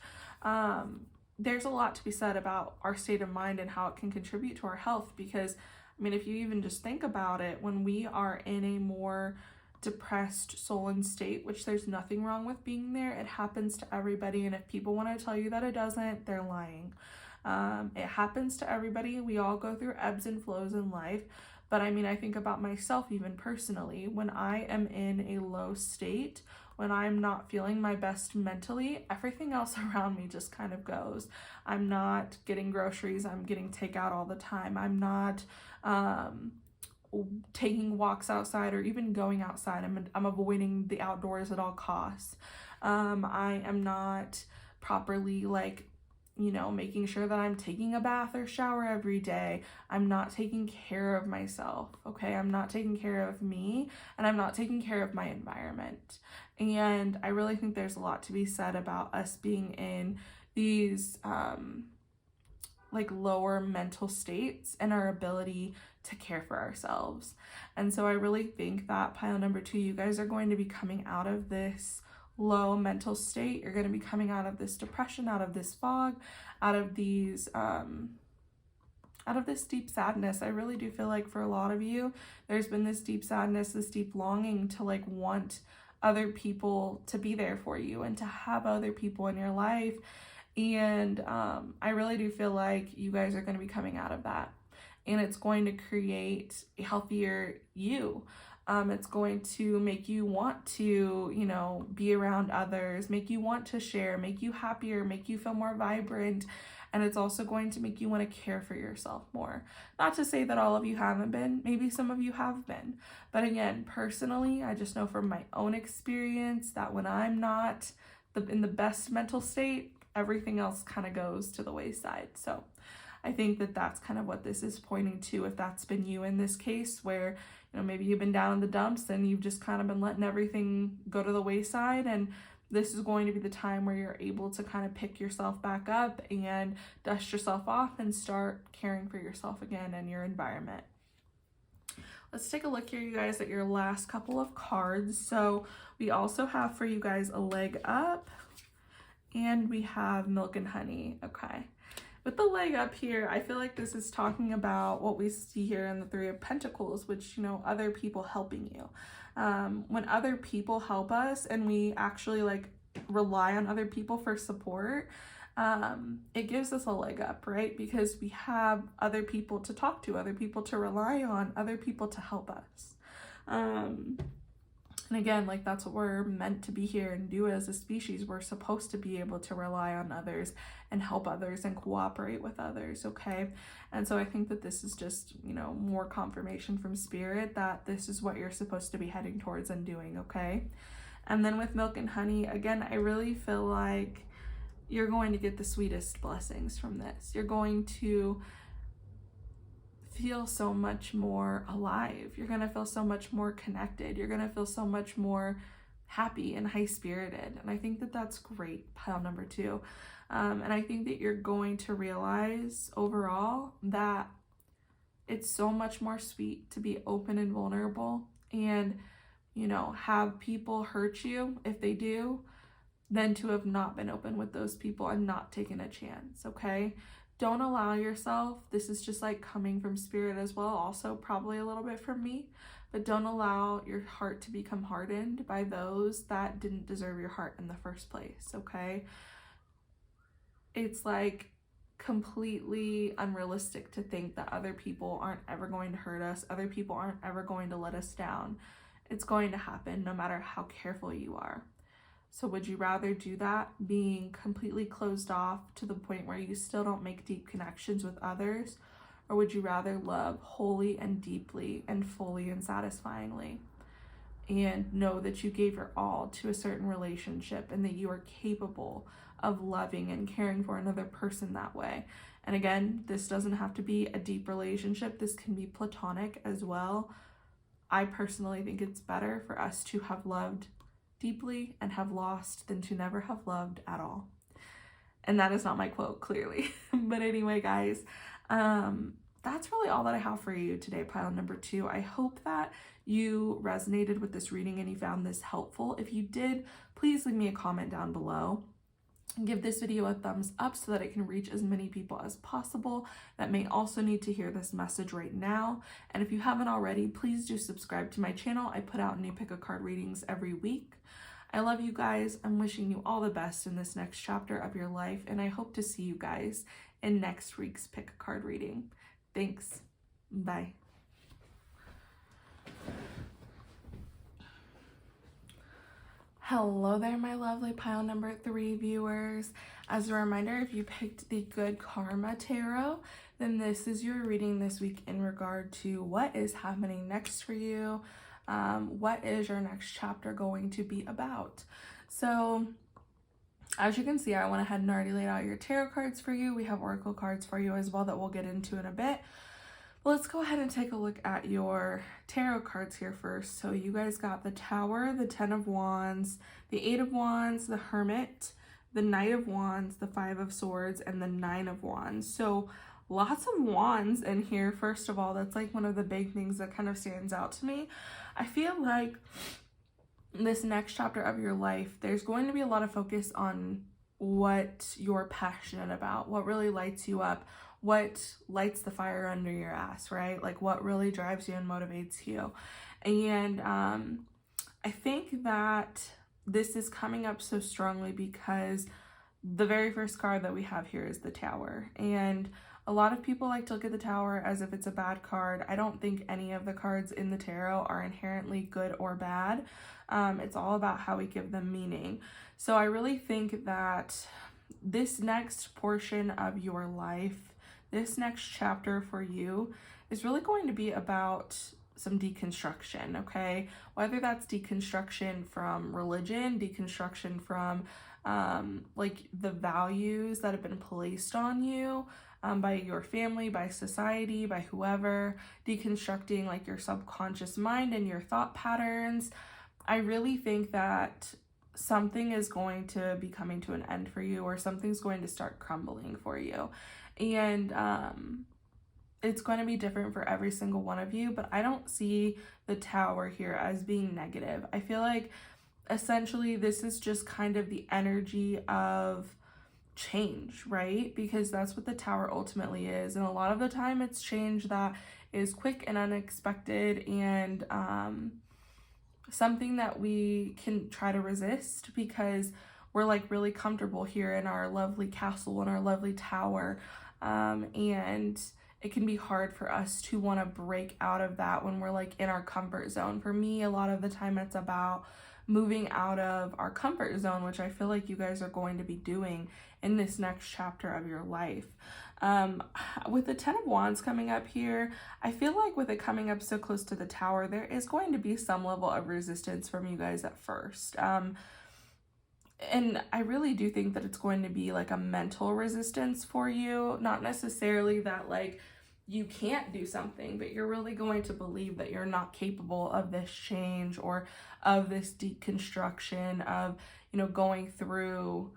there's a lot to be said about our state of mind and how it can contribute to our health. Because if you even just think about it, when we are in a more depressed soul and state, which there's nothing wrong with being there, it happens to everybody. And if people want to tell you that it doesn't, they're lying. It happens to everybody. We all go through ebbs and flows in life. But I think about myself even personally. When I am in a low state, when I'm not feeling my best mentally, everything else around me just kind of goes. I'm not getting groceries. I'm getting takeout all the time. I'm not taking walks outside or even going outside. I'm avoiding the outdoors at all costs. I am not properly making sure that I'm taking a bath or shower every day. I'm not taking care of myself, okay? I'm not taking care of me, and I'm not taking care of my environment. And I really think there's a lot to be said about us being in these lower mental states and our ability to care for ourselves. And so I really think that pile number 2, you guys are going to be coming out of this low mental state. You're going to be coming out of this depression, out of this fog, out of these out of this deep sadness. I really do feel like for a lot of you, there's been this deep sadness, this deep longing to want other people to be there for you and to have other people in your life. And I really do feel like you guys are going to be coming out of that, and it's going to create a healthier you. It's going to make you want to, be around others, make you want to share, make you happier, make you feel more vibrant. And it's also going to make you want to care for yourself more. Not to say that all of you haven't been, maybe some of you have been. But again, personally, I just know from my own experience that when I'm not in the best mental state, everything else kind of goes to the wayside. So I think that that's kind of what this is pointing to, if that's been you in this case, where maybe you've been down in the dumps and you've just kind of been letting everything go to the wayside, and this is going to be the time where you're able to kind of pick yourself back up and dust yourself off and start caring for yourself again and your environment. Let's take a look here, you guys, at your last couple of cards. So we also have for you guys a leg up, and we have milk and honey. Okay. With the leg up here, I feel like this is talking about what we see here in the Three of Pentacles, which, other people helping you. When other people help us and we actually rely on other people for support, it gives us a leg up, right? Because we have other people to talk to, other people to rely on, other people to help us. And again, that's what we're meant to be here and do as a species. We're supposed to be able to rely on others and help others and cooperate with others, okay? And so I think that this is just, more confirmation from Spirit that this is what you're supposed to be heading towards and doing, okay? And then with milk and honey, again, I really feel like you're going to get the sweetest blessings from this. You're going to feel so much more alive. You're going to feel so much more connected. You're going to feel so much more happy and high-spirited. And I think that that's great, pile number 2. And I think that you're going to realize overall that it's so much more sweet to be open and vulnerable and, you know, have people hurt you if they do, than to have not been open with those people and not taken a chance, okay? Don't allow yourself, this is just like coming from spirit as well, also probably a little bit from me, but don't allow your heart to become hardened by those that didn't deserve your heart in the first place, okay? It's like completely unrealistic to think that other people aren't ever going to hurt us, other people aren't ever going to let us down. It's going to happen no matter how careful you are. So would you rather do that, being completely closed off to the point where you still don't make deep connections with others? Or would you rather love wholly and deeply and fully and satisfyingly? And know that you gave your all to a certain relationship and that you are capable of loving and caring for another person that way. And again, this doesn't have to be a deep relationship. This can be platonic as well. I personally think it's better for us to have loved deeply and have lost than to never have loved at all. And that is not my quote, clearly. But anyway, guys, that's really all that I have for you today, pile number 2. I hope that you resonated with this reading and you found this helpful. If you did, please leave me a comment down below. Give this video a thumbs up so that it can reach as many people as possible that may also need to hear this message right now. And if you haven't already, please do subscribe to my channel. I put out new pick a card readings every week. I love you guys. I'm wishing you all the best in this next chapter of your life, and I hope to see you guys in next week's pick a card reading. Thanks. Bye. Hello there, my lovely pile number 3 viewers. As a reminder, if you picked the Good Karma Tarot, then this is your reading this week in regard to what is happening next for you. What is your next chapter going to be about? So, as you can see, I went ahead and already laid out your tarot cards for you. We have oracle cards for you as well that we'll get into in a bit. Let's go ahead and take a look at your tarot cards here first. So you guys got the Tower, the 10 of Wands, the 8 of Wands, the Hermit, the Knight of Wands, the 5 of Swords, and the 9 of Wands. So lots of wands in here. First of all, that's like one of the big things that kind of stands out to me. I feel like this next chapter of your life, there's going to be a lot of focus on what you're passionate about, what really lights you up, what lights the fire under your ass, right? Like what really drives you and motivates you. And I think that this is coming up so strongly because the very first card that we have here is the Tower. And a lot of people like to look at the Tower as if it's a bad card. I don't think any of the cards in the tarot are inherently good or bad. It's all about how we give them meaning. So I really think that this next portion of your life, this next chapter for you, is really going to be about some deconstruction, okay? Whether that's deconstruction from religion, deconstruction from like the values that have been placed on you by your family, by society, by whoever, deconstructing like your subconscious mind and your thought patterns. I really think that something is going to be coming to an end for you, or something's going to start crumbling for you. And it's going to be different for every single one of you, but I don't see the Tower here as being negative. I feel like essentially this is just kind of the energy of change, right? Because that's what the Tower ultimately is. And a lot of the time it's change that is quick and unexpected, and something that we can try to resist because we're like really comfortable here in our lovely castle and our lovely tower. And it can be hard for us to want to break out of that when we're like in our comfort zone. For me, a lot of the time it's about moving out of our comfort zone, which I feel like you guys are going to be doing in this next chapter of your life. With the 10 of Wands coming up here, I feel like with it coming up so close to the Tower, there is going to be some level of resistance from you guys at first. And I really do think that it's going to be like a mental resistance for you, not necessarily that like you can't do something, but you're really going to believe that you're not capable of this change or of this deconstruction of, you know, going through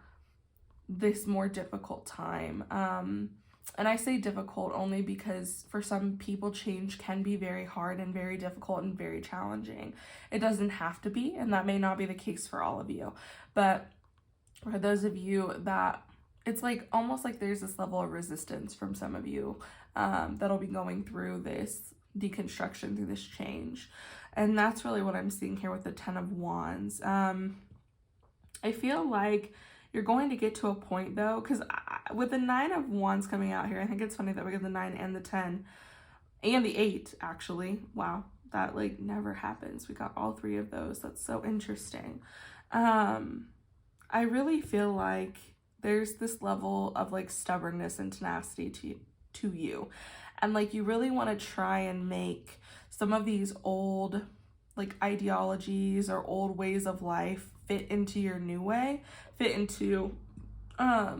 this more difficult time. And I say difficult only because for some people, change can be very hard and very difficult and very challenging. It doesn't have to be, and that may not be the case for all of you. But for those of you that it's like almost like there's this level of resistance from some of you that'll be going through this deconstruction, through this change. And that's really what I'm seeing here with the 10 of Wands. I feel like you're going to get to a point though, because with the 9 of Wands coming out here, I think it's funny that we get the 9 and the 10 and the 8 actually. Wow, that like never happens. We got all 3 of those. That's so interesting. I really feel like there's this level of like stubbornness and tenacity to you. And like you really want to try and make some of these old like ideologies or old ways of life fit into your new way, fit into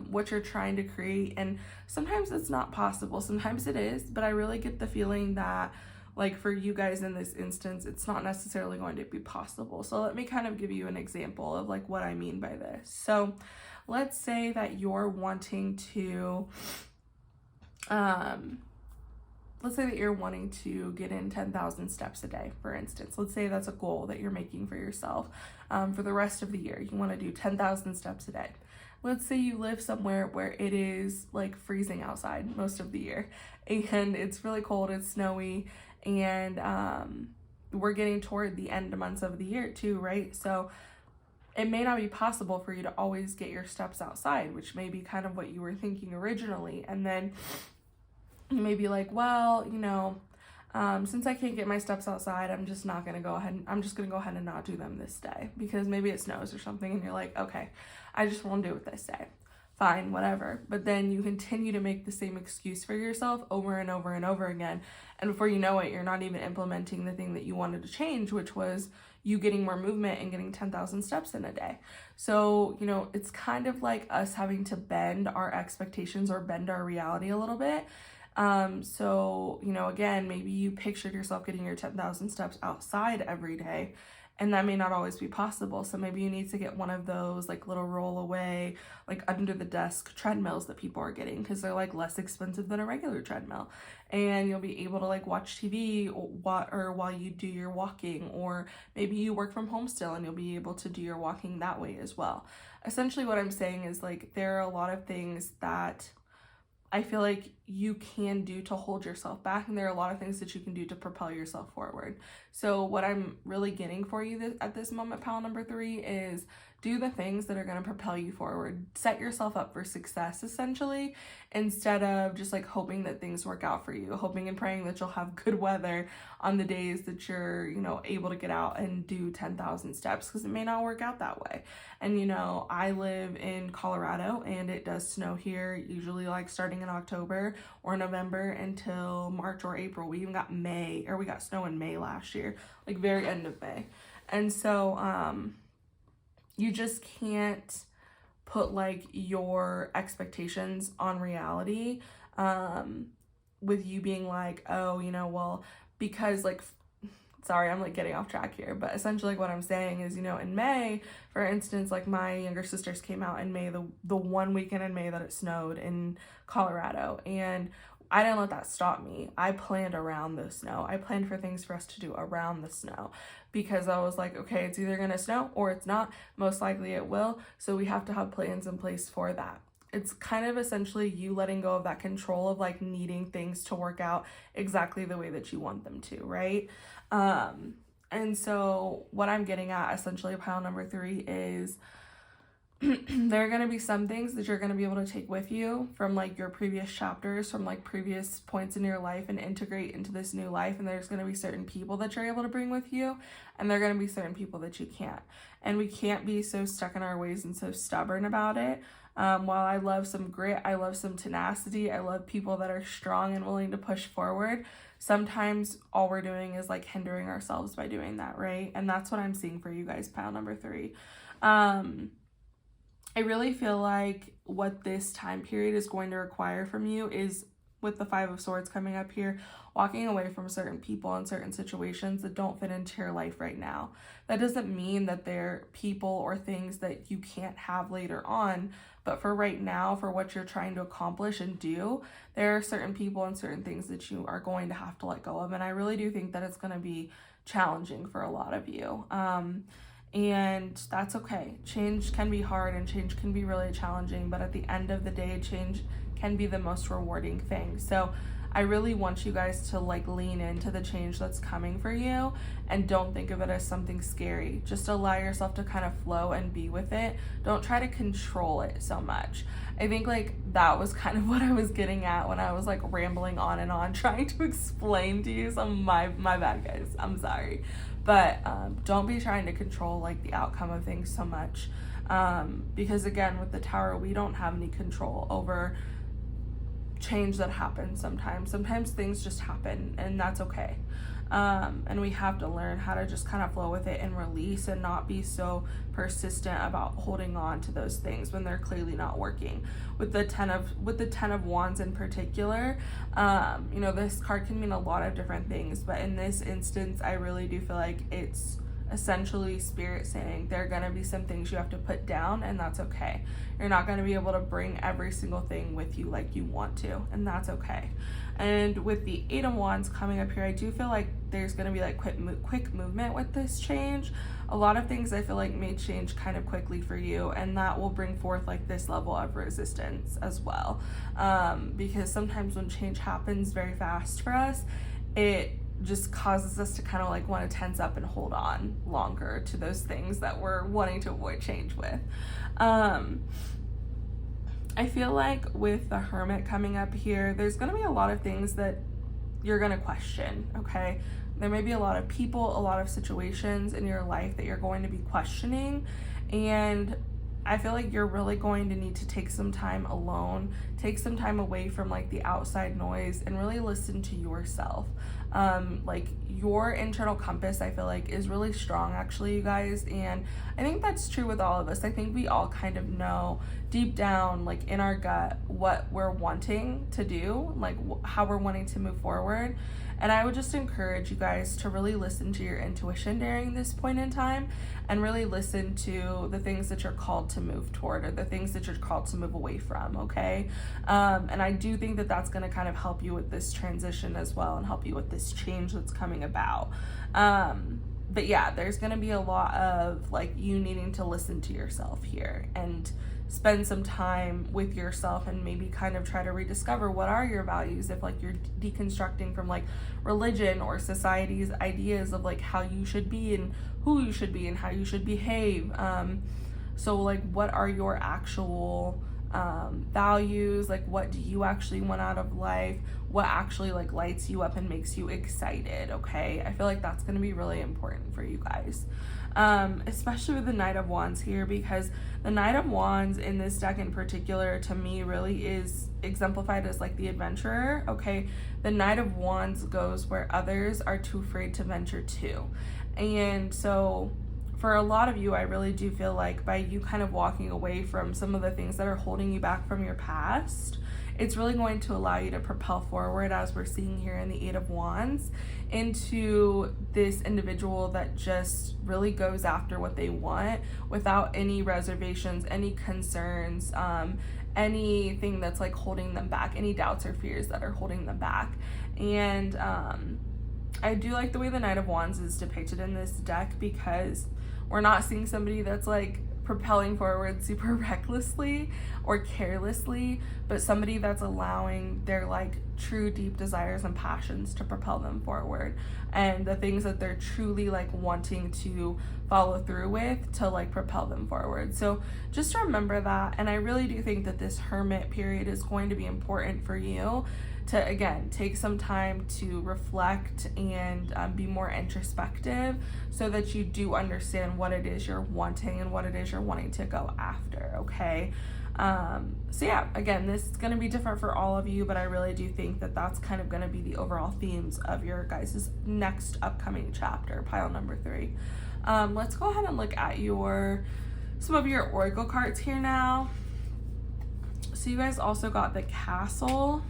what you're trying to create. And sometimes it's not possible, sometimes it is, but I really get the feeling that like for you guys in this instance, it's not necessarily going to be possible. So let me kind of give you an example of like what I mean by this. So let's say that you're wanting to let's say that you're wanting to get in 10,000 steps a day, for instance. Let's say that's a goal that you're making for yourself for the rest of the year. You want to do 10,000 steps a day. Let's say you live somewhere where it is like freezing outside most of the year and it's really cold, it's snowy, and we're getting toward the end months of the year too, right? So it may not be possible for you to always get your steps outside, which may be kind of what you were thinking originally. And then you may be like, well, you know, since I can't get my steps outside, I'm just going to go ahead and not do them this day because maybe it snows or something. And you're like, okay, I just won't do it this day. Fine, whatever. But then you continue to make the same excuse for yourself over and over and over again. And before you know it, you're not even implementing the thing that you wanted to change, which was you getting more movement and getting 10,000 steps in a day. So, you know, it's kind of like us having to bend our expectations or bend our reality a little bit. So, you know, again, maybe you pictured yourself getting your 10,000 steps outside every day, and that may not always be possible. So maybe you need to get one of those like little roll away, like under the desk treadmills that people are getting because they're like less expensive than a regular treadmill. And you'll be able to like watch TV or while you do your walking, or maybe you work from home still and you'll be able to do your walking that way as well. Essentially what I'm saying is like there are a lot of things that I feel like you can do to hold yourself back, and there are a lot of things that you can do to propel yourself forward. So what I'm really getting for you at this moment, pile number 3, is do the things that are going to propel you forward. Set yourself up for success, essentially, instead of just like hoping that things work out for you, hoping and praying that you'll have good weather on the days that you're, you know, able to get out and do 10,000 steps, because it may not work out that way. And, you know, I live in Colorado and it does snow here, usually like starting in October or November until March or April. We even got we got snow in May last year, like very end of May. And so, you just can't put like your expectations on reality with you being like, oh, you know, well, because like, sorry, I'm like getting off track here, but essentially like what I'm saying is, you know, in May, for instance, like my younger sisters came out in May, the one weekend in May that it snowed in Colorado, and I didn't let that stop me. I planned around the snow. I planned for things for us to do around the snow because I was like, okay, it's either gonna snow or it's not. Most likely it will. So we have to have plans in place for that. It's kind of essentially you letting go of that control of like needing things to work out exactly the way that you want them to, right? And so what I'm getting at, essentially pile number 3, is there are going to be some things that you're going to be able to take with you from like your previous chapters, from like previous points in your life, and integrate into this new life. And there's going to be certain people that you're able to bring with you, and there are going to be certain people that you can't. And we can't be so stuck in our ways and so stubborn about it. While I love some grit, I love some tenacity, I love people that are strong and willing to push forward, sometimes all we're doing is like hindering ourselves by doing that, right? And that's what I'm seeing for you guys, pile number 3. I really feel like what this time period is going to require from you is with the Five of Swords coming up here, walking away from certain people and certain situations that don't fit into your life right now. That doesn't mean that they're people or things that you can't have later on, but for right now, for what you're trying to accomplish and do, there are certain people and certain things that you are going to have to let go of. And I really do think that it's going to be challenging for a lot of you. And that's okay. Change can be hard and change can be really challenging, but at the end of the day, change can be the most rewarding thing. So I really want you guys to like lean into the change that's coming for you and don't think of it as something scary. Just allow yourself to kind of flow and be with it. Don't try to control it so much. I think like that was kind of what I was getting at when I was like rambling on and on trying to explain to you some my bad, guys. I'm sorry. But don't be trying to control like the outcome of things so much. Because again, with the Tower, we don't have any control over change that happens sometimes. Sometimes things just happen and that's okay. And we have to learn how to just kind of flow with it and release and not be so persistent about holding on to those things when they're clearly not working. With the Ten of Wands in particular, you know, this card can mean a lot of different things, but in this instance, I really do feel like it's essentially Spirit saying there are going to be some things you have to put down, and that's okay. You're not going to be able to bring every single thing with you like you want to, and that's okay. And with the Eight of Wands coming up here, I do feel like there's going to be like quick movement with this change. A lot of things I feel like may change kind of quickly for you, and that will bring forth like this level of resistance as well. Because sometimes when change happens very fast for us, it just causes us to kind of like want to tense up and hold on longer to those things that we're wanting to avoid change with. I feel like with the Hermit coming up here, there's going to be a lot of things that you're going to question, okay? There may be a lot of people, a lot of situations in your life that you're going to be questioning, and I feel like you're really going to need to take some time alone, take some time away from like the outside noise and really listen to yourself. Like your internal compass, I feel like is really strong actually, you guys. And I think that's true with all of us. I think we all kind of know deep down, like in our gut, what we're wanting to do, like how we're wanting to move forward. And I would just encourage you guys to really listen to your intuition during this point in time and really listen to the things that you're called to move toward or the things that you're called to move away from, okay? And I do think that that's going to kind of help you with this transition as well and help you with this change that's coming about. But yeah, there's going to be a lot of like you needing to listen to yourself here and spend some time with yourself and maybe kind of try to rediscover what are your values if like you're deconstructing from like religion or society's ideas of like how you should be and who you should be and how you should behave. So like what are your actual values? Like what do you actually want out of life? What actually like lights you up and makes you excited, okay? I feel like that's going to be really important for you guys. Especially with the Knight of Wands here, because the Knight of Wands in this deck in particular to me really is exemplified as like the adventurer, okay? The Knight of Wands goes where others are too afraid to venture to. And so for a lot of you, I really do feel like by you kind of walking away from some of the things that are holding you back from your past, it's really going to allow you to propel forward, as we're seeing here in the Eight of Wands, into this individual that just really goes after what they want without any reservations, any concerns, anything that's like holding them back, any doubts or fears that are holding them back. And I do like the way the Knight of Wands is depicted in this deck, because we're not seeing somebody that's like propelling forward super recklessly or carelessly, but somebody that's allowing their like true deep desires and passions to propel them forward, and the things that they're truly like wanting to follow through with to like propel them forward. So just remember that. And I really do think that this Hermit period is going to be important for you to, again, take some time to reflect and be more introspective so that you do understand what it is you're wanting and what it is you're wanting to go after, okay? So yeah, again, this is going to be different for all of you, but I really do think that that's kind of going to be the overall themes of your guys' next upcoming chapter, pile number 3. Let's go ahead and look at some of your oracle cards here now. So you guys also got the Castle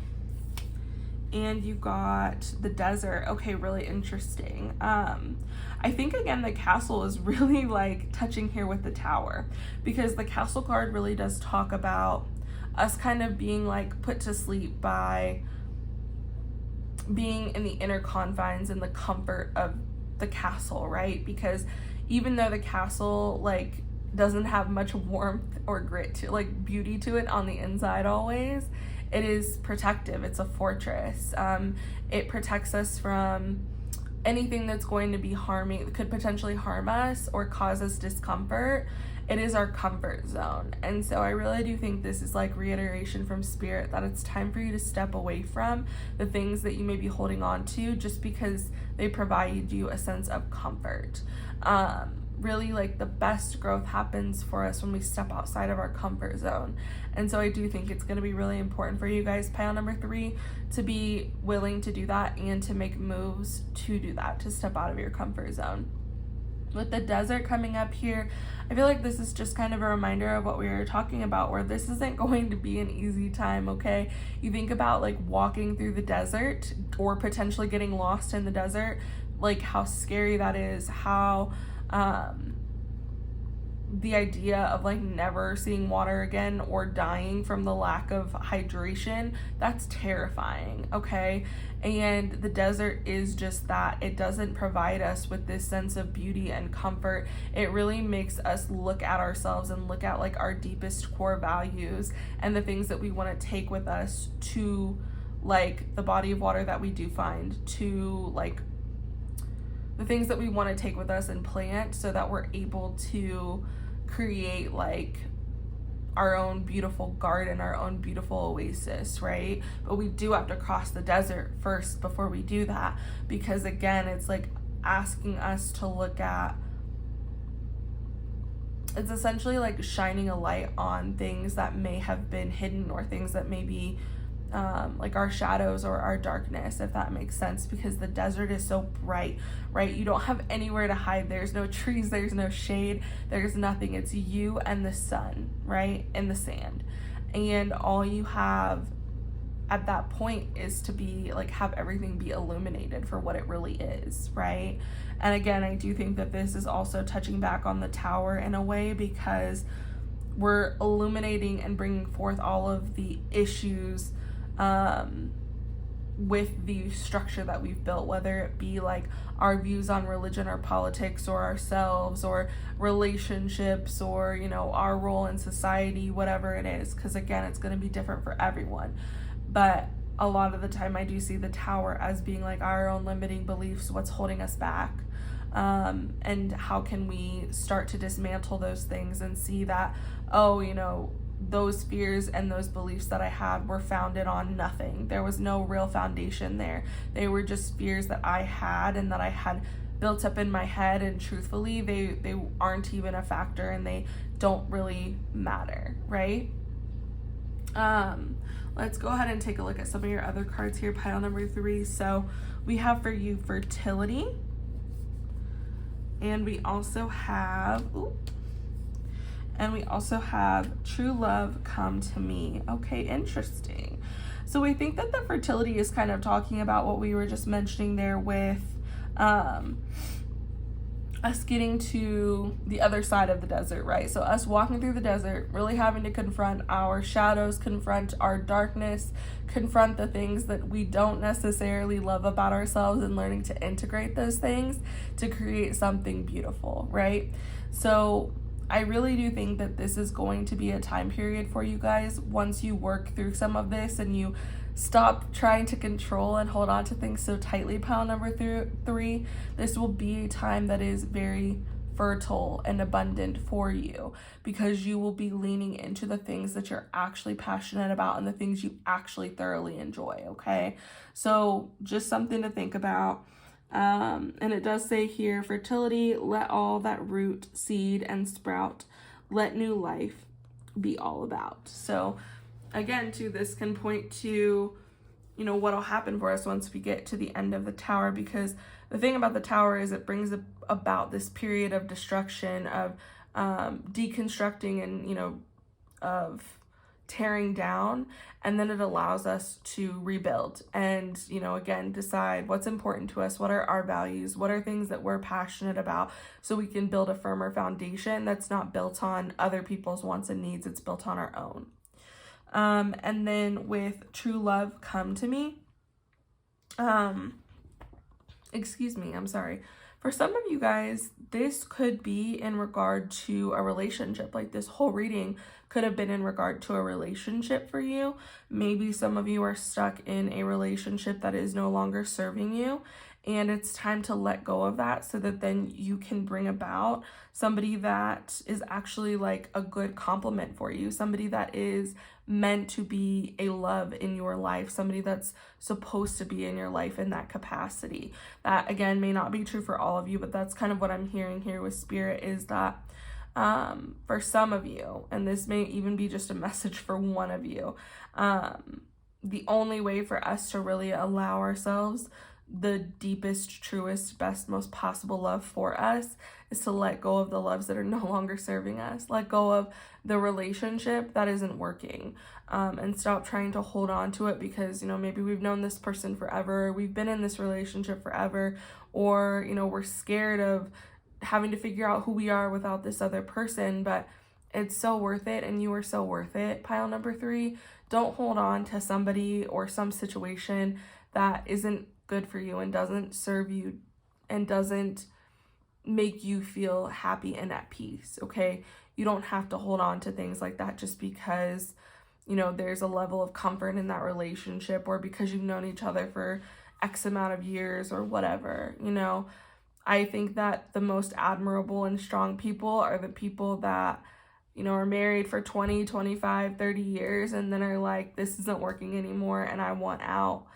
And you got the desert. Okay, really interesting. I think again the castle is really like touching here with the tower, because the castle card really does talk about us kind of being like put to sleep by being in the inner confines and the comfort of the castle, right? Because even though the castle like doesn't have much warmth or grit to like beauty to it on the inside always, it is protective. It's a fortress. It protects us from anything that's going to be harming, could potentially harm us or cause us discomfort. It is our comfort zone. And so I really do think this is like reiteration from spirit that it's time for you to step away from the things that you may be holding on to just because they provide you a sense of comfort. Really, like, the best growth happens for us when we step outside of our comfort zone. And so I do think it's going to be really important for you guys, pile number 3, to be willing to do that and to make moves to do that, to step out of your comfort zone. With the desert coming up here, I feel like this is just kind of a reminder of what we were talking about, where this isn't going to be an easy time, okay? You think about like walking through the desert or potentially getting lost in the desert, like how scary that is, how the idea of like never seeing water again or dying from the lack of hydration, that's terrifying, okay? And the desert is just that. It doesn't provide us with this sense of beauty and comfort. It really makes us look at ourselves and look at like our deepest core values and the things that we want to take with us to like the body of water that we do find, to like the things that we want to take with us and plant so that we're able to create like our own beautiful garden, our own beautiful oasis, right? But we do have to cross the desert first before we do that, because again, it's like asking us to look at, it's essentially like shining a light on things that may have been hidden or things that may be like our shadows or our darkness, if that makes sense, because the desert is so bright, right? You don't have anywhere to hide. There's no trees, there's no shade, there's nothing. It's you and the sun, right? And the sand. And all you have at that point is to be like, have everything be illuminated for what it really is, right? And again, I do think that this is also touching back on the tower in a way, because we're illuminating and bringing forth all of the issues with the structure that we've built, whether it be like our views on religion or politics or ourselves or relationships or, you know, our role in society, whatever it is, because again, it's going to be different for everyone. But a lot of the time I do see the tower as being like our own limiting beliefs, what's holding us back, and how can we start to dismantle those things and see that, oh, you know, those fears and those beliefs that I had were founded on nothing. There was no real foundation there. They were just fears that I had and that I had built up in my head, and truthfully, they aren't even a factor and they don't really matter, right? Let's go ahead and take a look at some of your other cards here, pile number 3. So we have for you fertility, and we also have true love come to me. Okay, interesting. So we think that the fertility is kind of talking about what we were just mentioning there with us getting to the other side of the desert, right? So us walking through the desert, really having to confront our shadows, confront our darkness, confront the things that we don't necessarily love about ourselves, and learning to integrate those things to create something beautiful, right? So I really do think that this is going to be a time period for you guys once you work through some of this and you stop trying to control and hold on to things so tightly, pile number 3. This will be a time that is very fertile and abundant for you, because you will be leaning into the things that you're actually passionate about and the things you actually thoroughly enjoy, okay? So just something to think about. And it does say here, fertility, let all that root, seed, and sprout, let new life be all about. So again, too, this can point to, you know, what'll happen for us once we get to the end of the tower, because the thing about the tower is it brings about this period of destruction, of deconstructing, and, you know, of tearing down, and then it allows us to rebuild and, again, decide what's important to us, what are our values, what are things that we're passionate about, so we can build a firmer foundation that's not built on other people's wants and needs, it's built on our own. And then with true love come to me, I'm sorry. For some of you guys, this could be in regard to a relationship. Like, this whole reading could have been in regard to a relationship for you. Maybe some of you are stuck in a relationship that is no longer serving you, and it's time to let go of that so that then you can bring about somebody that is actually like a good complement for you, somebody that is meant to be a love in your life, somebody that's supposed to be in your life in that capacity. That, again, may not be true for all of you, but that's kind of what I'm hearing here with Spirit, is that for some of you, and this may even be just a message for one of you, the only way for us to really allow ourselves the deepest, truest, best, most possible love for us is to let go of the loves that are no longer serving us. Let go of the relationship that isn't working, and stop trying to hold on to it because, maybe we've known this person forever, we've been in this relationship forever, or, we're scared of having to figure out who we are without this other person, but it's so worth it, and you are so worth it. Pile number 3, don't hold on to somebody or some situation that isn't good for you and doesn't serve you and doesn't make you feel happy and at peace, okay? You don't have to hold on to things like that just because, there's a level of comfort in that relationship, or because you've known each other for X amount of years or whatever, I think that the most admirable and strong people are the people that, are married for 20, 25, 30 years and then are like, this isn't working anymore and I want out.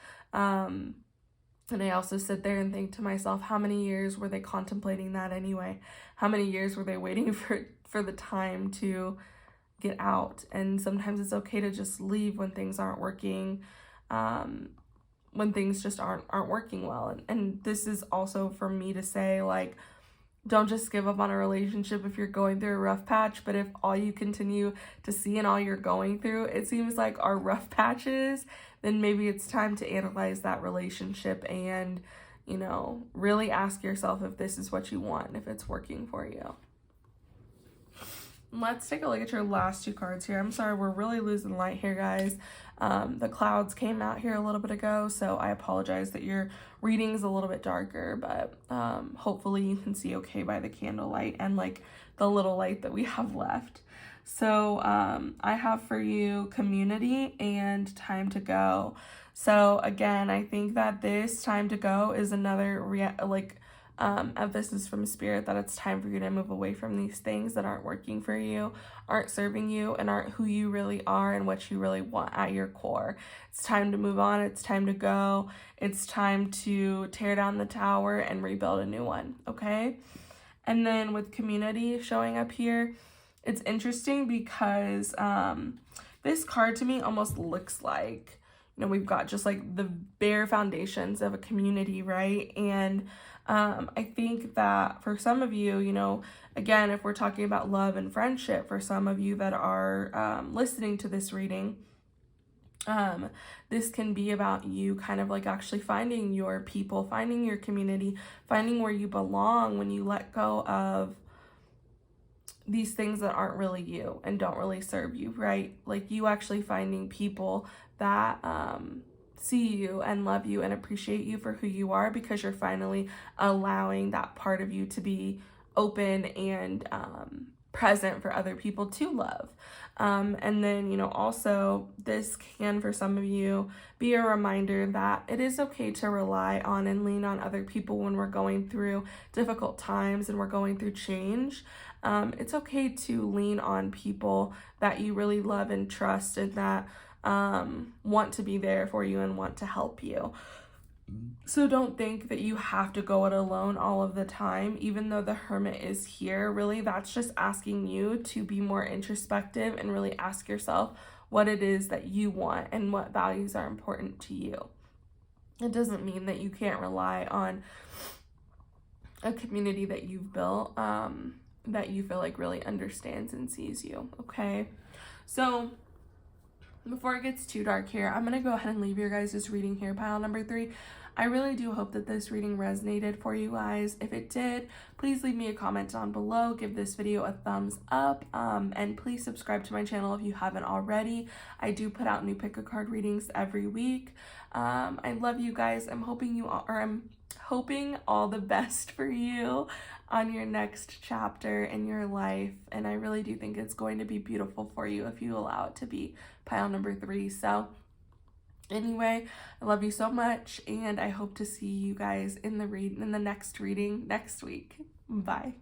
And I also sit there and think to myself, how many years were they contemplating that anyway? How many years were they waiting for the time to get out? And sometimes it's okay to just leave when things aren't working, when things just aren't working well. And this is also for me to say, like, don't just give up on a relationship if you're going through a rough patch, but if all you continue to see and all you're going through, it seems like are rough patches, then maybe it's time to analyze that relationship and, really ask yourself if this is what you want, if it's working for you. Let's take a look at your last 2 cards here. I'm sorry, we're really losing light here, guys. The clouds came out here a little bit ago, so I apologize that your reading is a little bit darker, but hopefully you can see okay by the candlelight and like the little light that we have left. So I have for you community and time to go. So again, I think that this time to go is another emphasis from Spirit that it's time for you to move away from these things that aren't working for you, aren't serving you, and aren't who you really are and what you really want at your core. It's time to move on. It's time to go. It's time to tear down the tower and rebuild a new one, okay? And then with community showing up here, it's interesting because this card to me almost looks like, we've got just like the bare foundations of a community, right? And I think that for some of you, again, if we're talking about love and friendship, for some of you that are listening to this reading, this can be about you kind of like actually finding your people, finding your community, finding where you belong when you let go of these things that aren't really you and don't really serve you, right? Like you actually finding people that see you and love you and appreciate you for who you are, because you're finally allowing that part of you to be open and present for other people to love. And then, also this can, for some of you, be a reminder that it is okay to rely on and lean on other people when we're going through difficult times and we're going through change. It's okay to lean on people that you really love and trust and that want to be there for you and want to help you. So don't think that you have to go it alone all of the time, even though the Hermit is here. Really, that's just asking you to be more introspective and really ask yourself what it is that you want and what values are important to you. It doesn't mean that you can't rely on a community that you've built that you feel like really understands and sees you, okay? So before it gets too dark here, I'm gonna go ahead and leave your guys' reading here, pile number 3. I really do hope that this reading resonated for you guys. If it did, please leave me a comment down below, give this video a thumbs up, and please subscribe to my channel if you haven't already. I do put out new pick a card readings every week. I love you guys. I'm hoping all the best for you on your next chapter in your life, and I really do think it's going to be beautiful for you if you allow it to be, pile number 3. So anyway, I love you so much, and I hope to see you guys in the next reading next week. Bye.